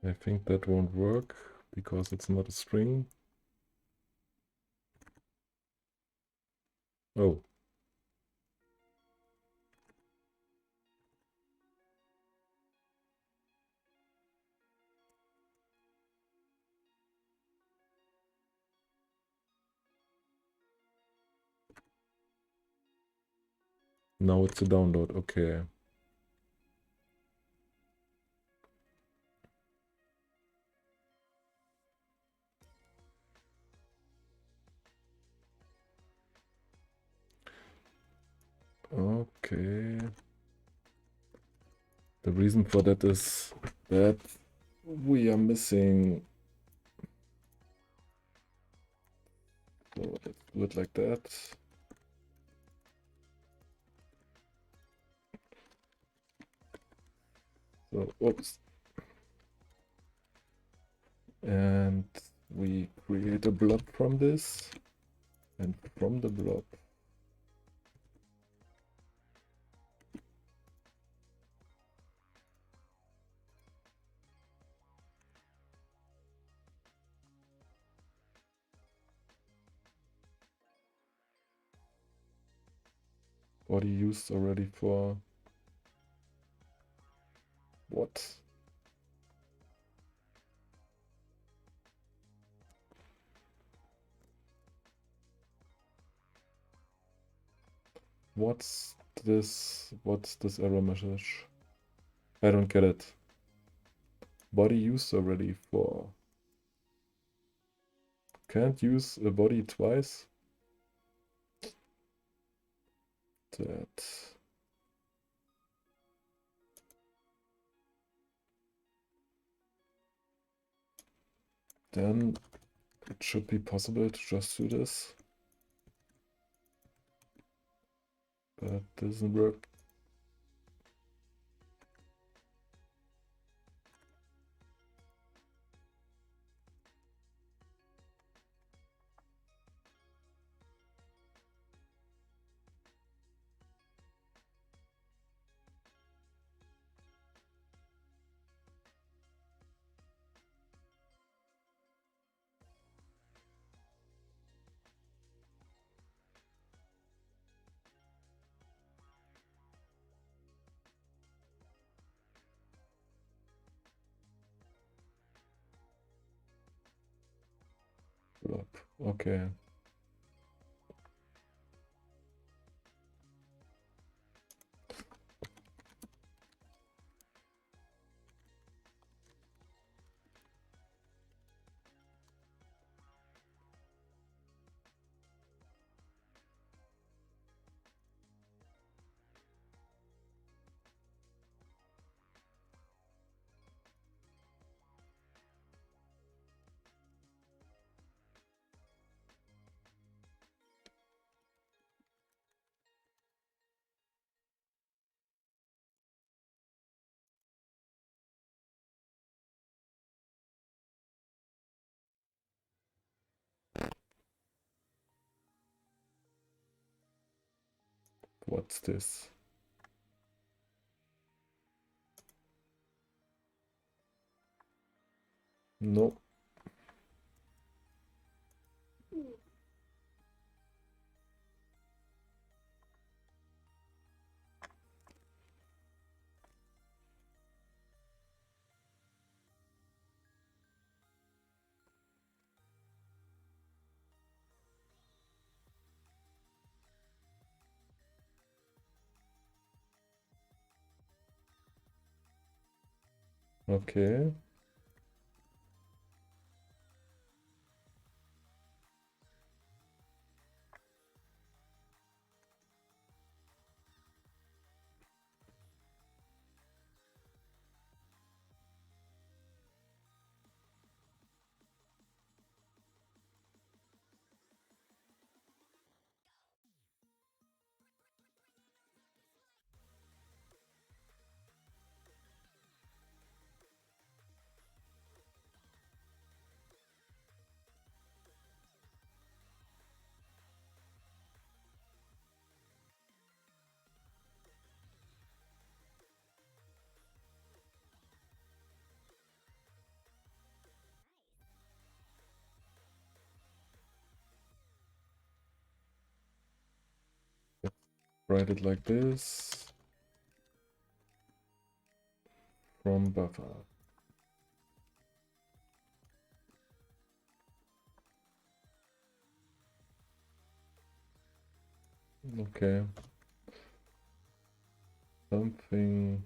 I think that won't work because it's not a string. Oh. Now it's a download, okay. Okay. The reason for that is that we are missing. So let's do it like that. So, oops. And we create a blob from this. And from the blob, body used already for what? What's this? What's this error message? I don't get it. Body used already for. Can't use a body twice? That. Then it should be possible to just do this. But doesn't work. Blob. Okay. What's this? No. Okay. Write it like this. From buffer. Okay. Something.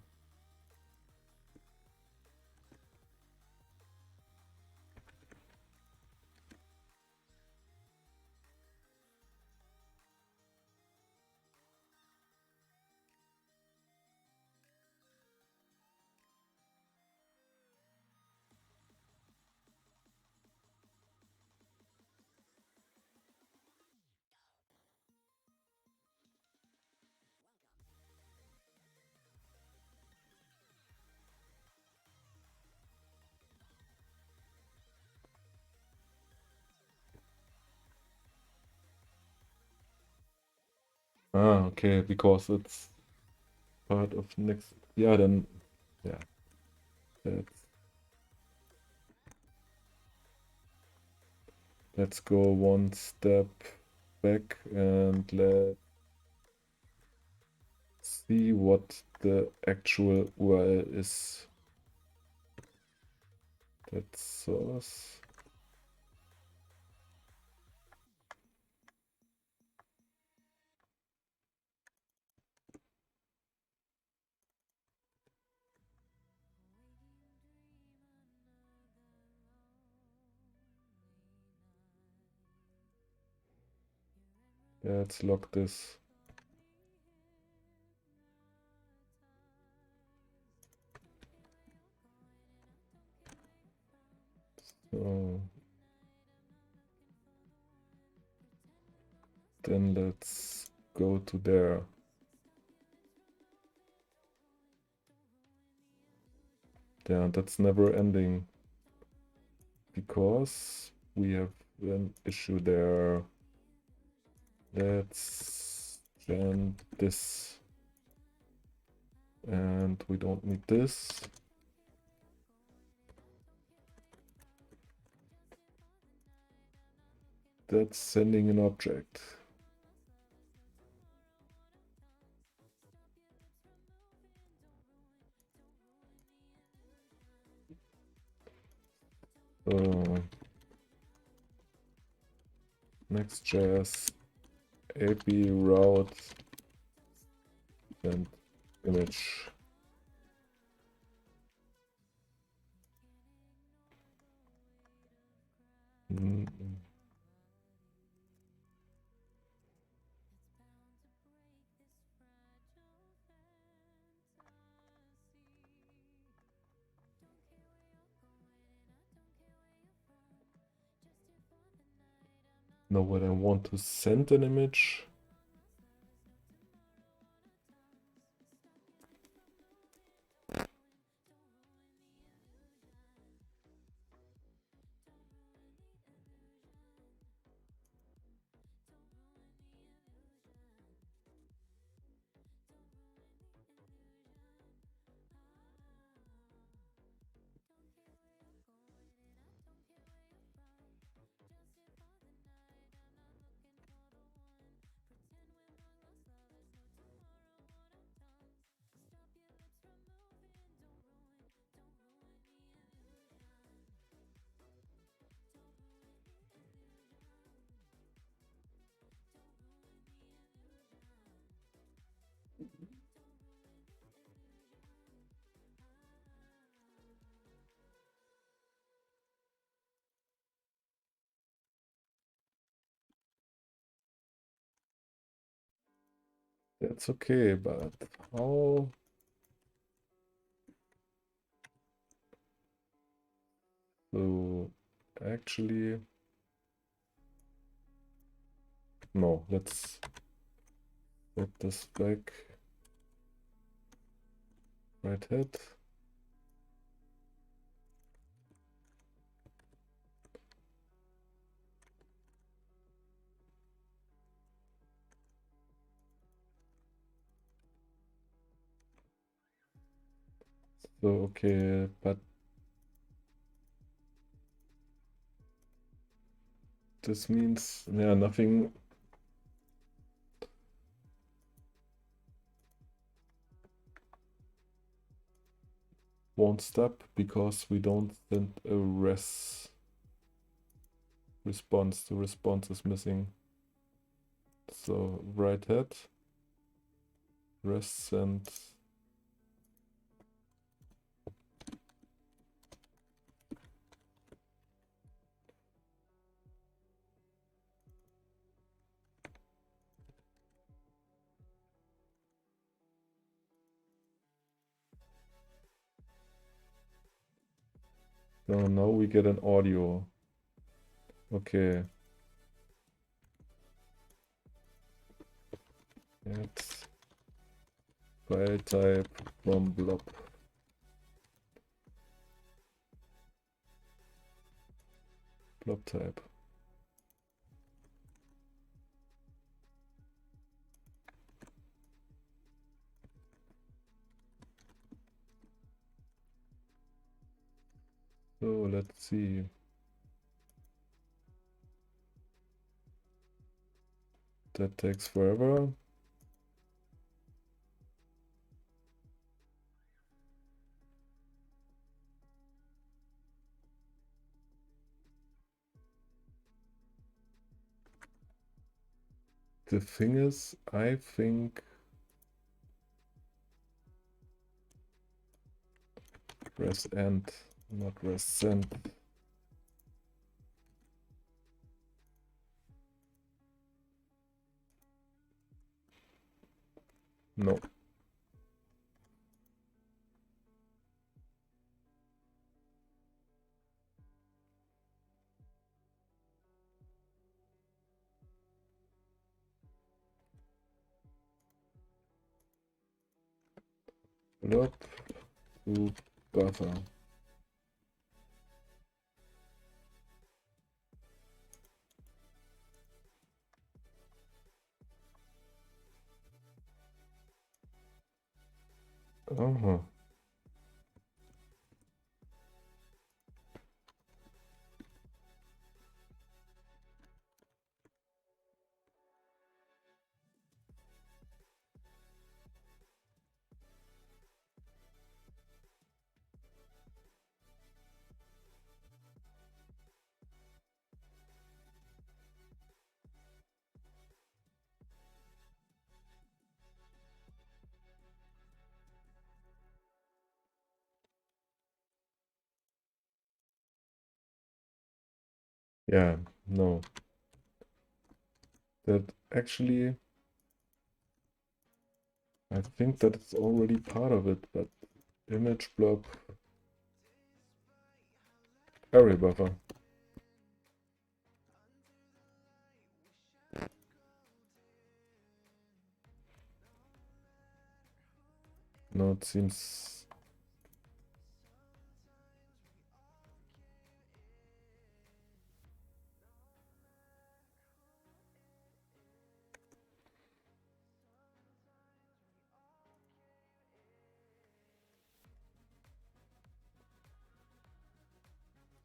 Ah, okay, because it's part of next. Yeah, then yeah. Let's go one step back and let's see what the actual URL is. That's source. Let's log this. So then let's go to there. Yeah, that's never ending because we have an issue there. Let's gen this. And we don't need this. That's sending an object. Next.js API route and image. Now when I want to send an image, That's okay, but how? So actually, no, let's set this back. Right hat. So okay, but this means yeah, nothing won't stop because we don't send a response. The response is missing. So right hat, res send. No, now we get an audio. Okay. Add file type from blob type. So let's see. That takes forever. The thing is, I think res end, not res send. No. Blob to buffer. Uh-huh. Yeah, no. That actually, I think that it's already part of it, but image blob array buffer. No, it seems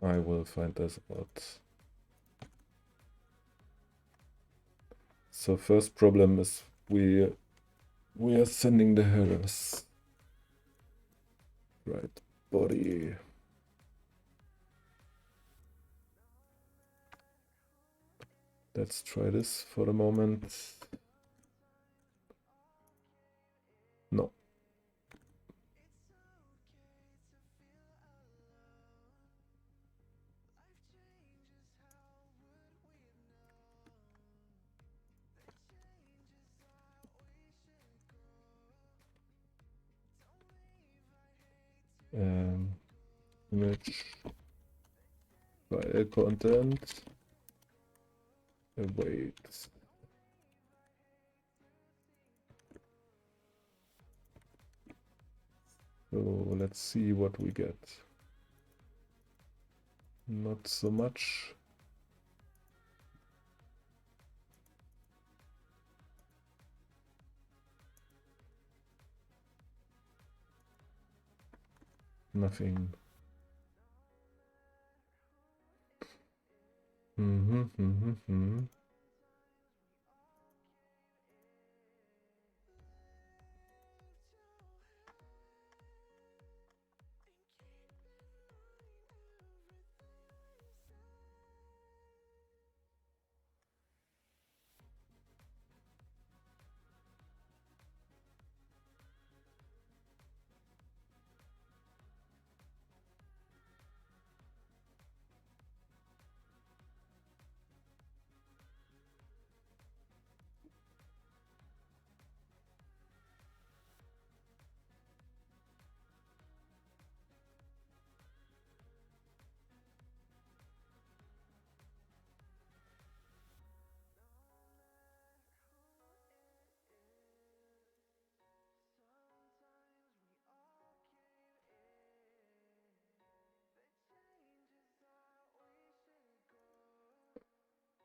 I will find this out. So first problem is we are sending the headers. Right, body. Let's try this for the moment. No. Image file content await. So let's see what we get. Not so much. Nothing.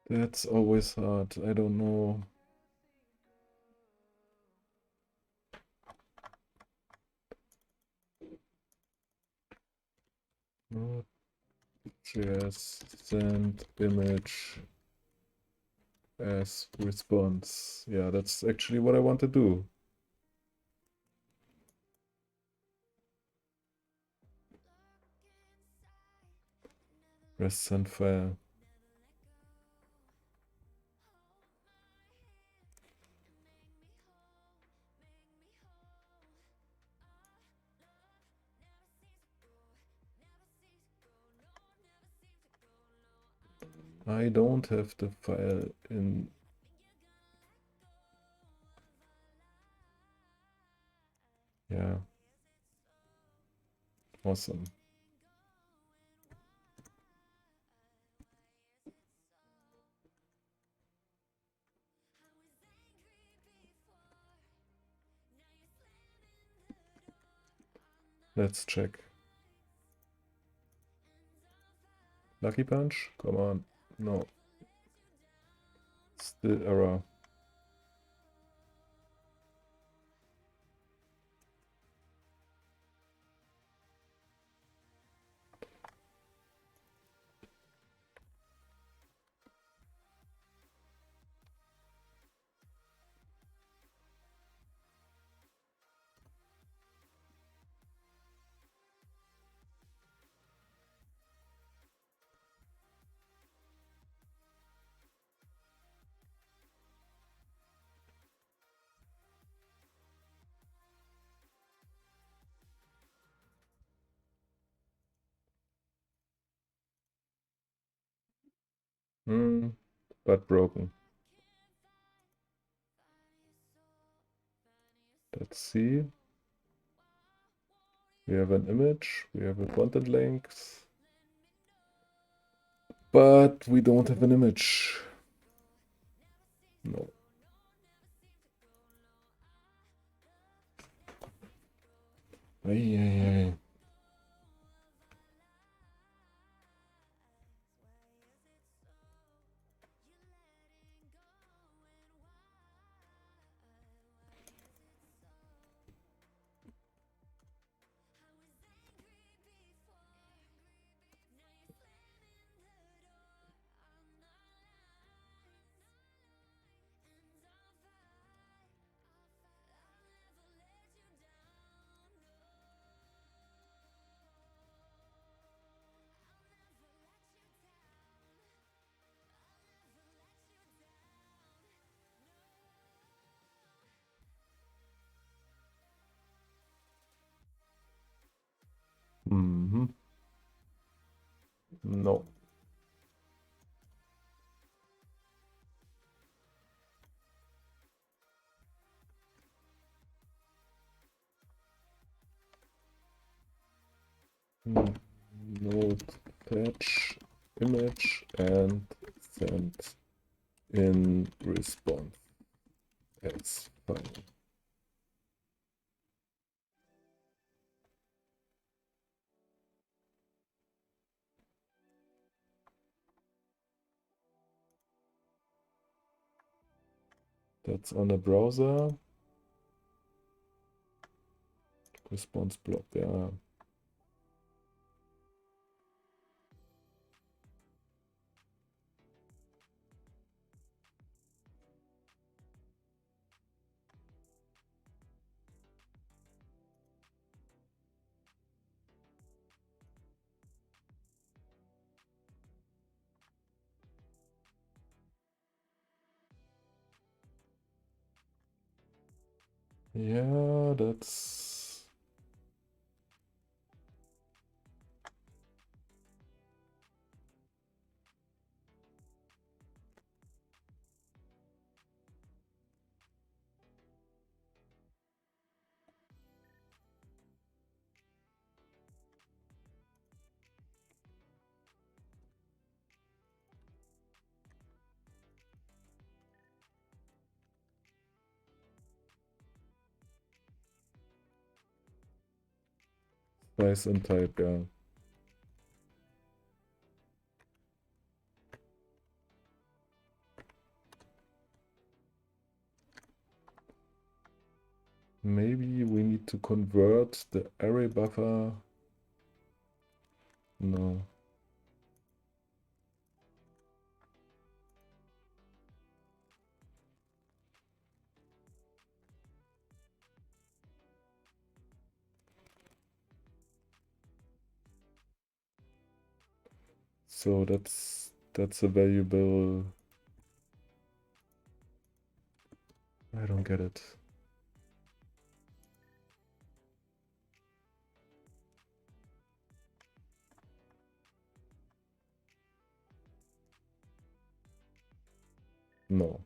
That's always hard. I don't know. Just send image as response. Yeah, that's actually what I want to do. Rest send file. I don't have the file in. Yeah. Awesome. Let's check. Lucky Punch? Come on. No. Still error. But broken. Let's see. We have an image, we have a content length, but we don't have an image. No. Ay, ay, ay. No. node fetch image and send in response as file. That's on a browser. Response block, yeah. Yeah, that's size and type, yeah. Maybe we need to convert the array buffer. No. So that's a variable. I don't get it. No.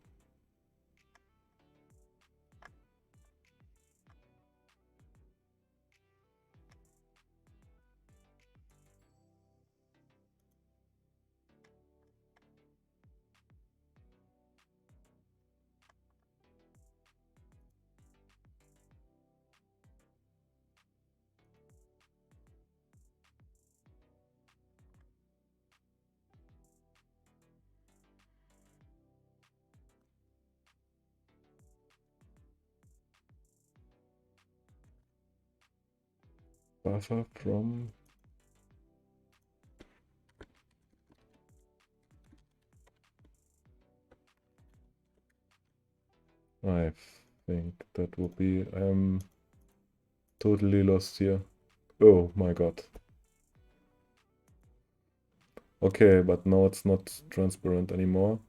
Buffer from. I think that would be. I'm totally lost here. Oh my god. Okay, but now it's not transparent anymore.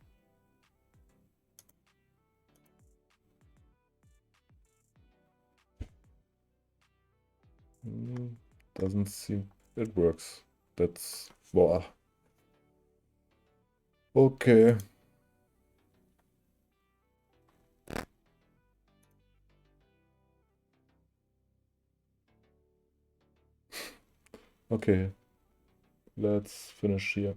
Doesn't seem it works. That's wow. Okay. Okay. Let's finish here.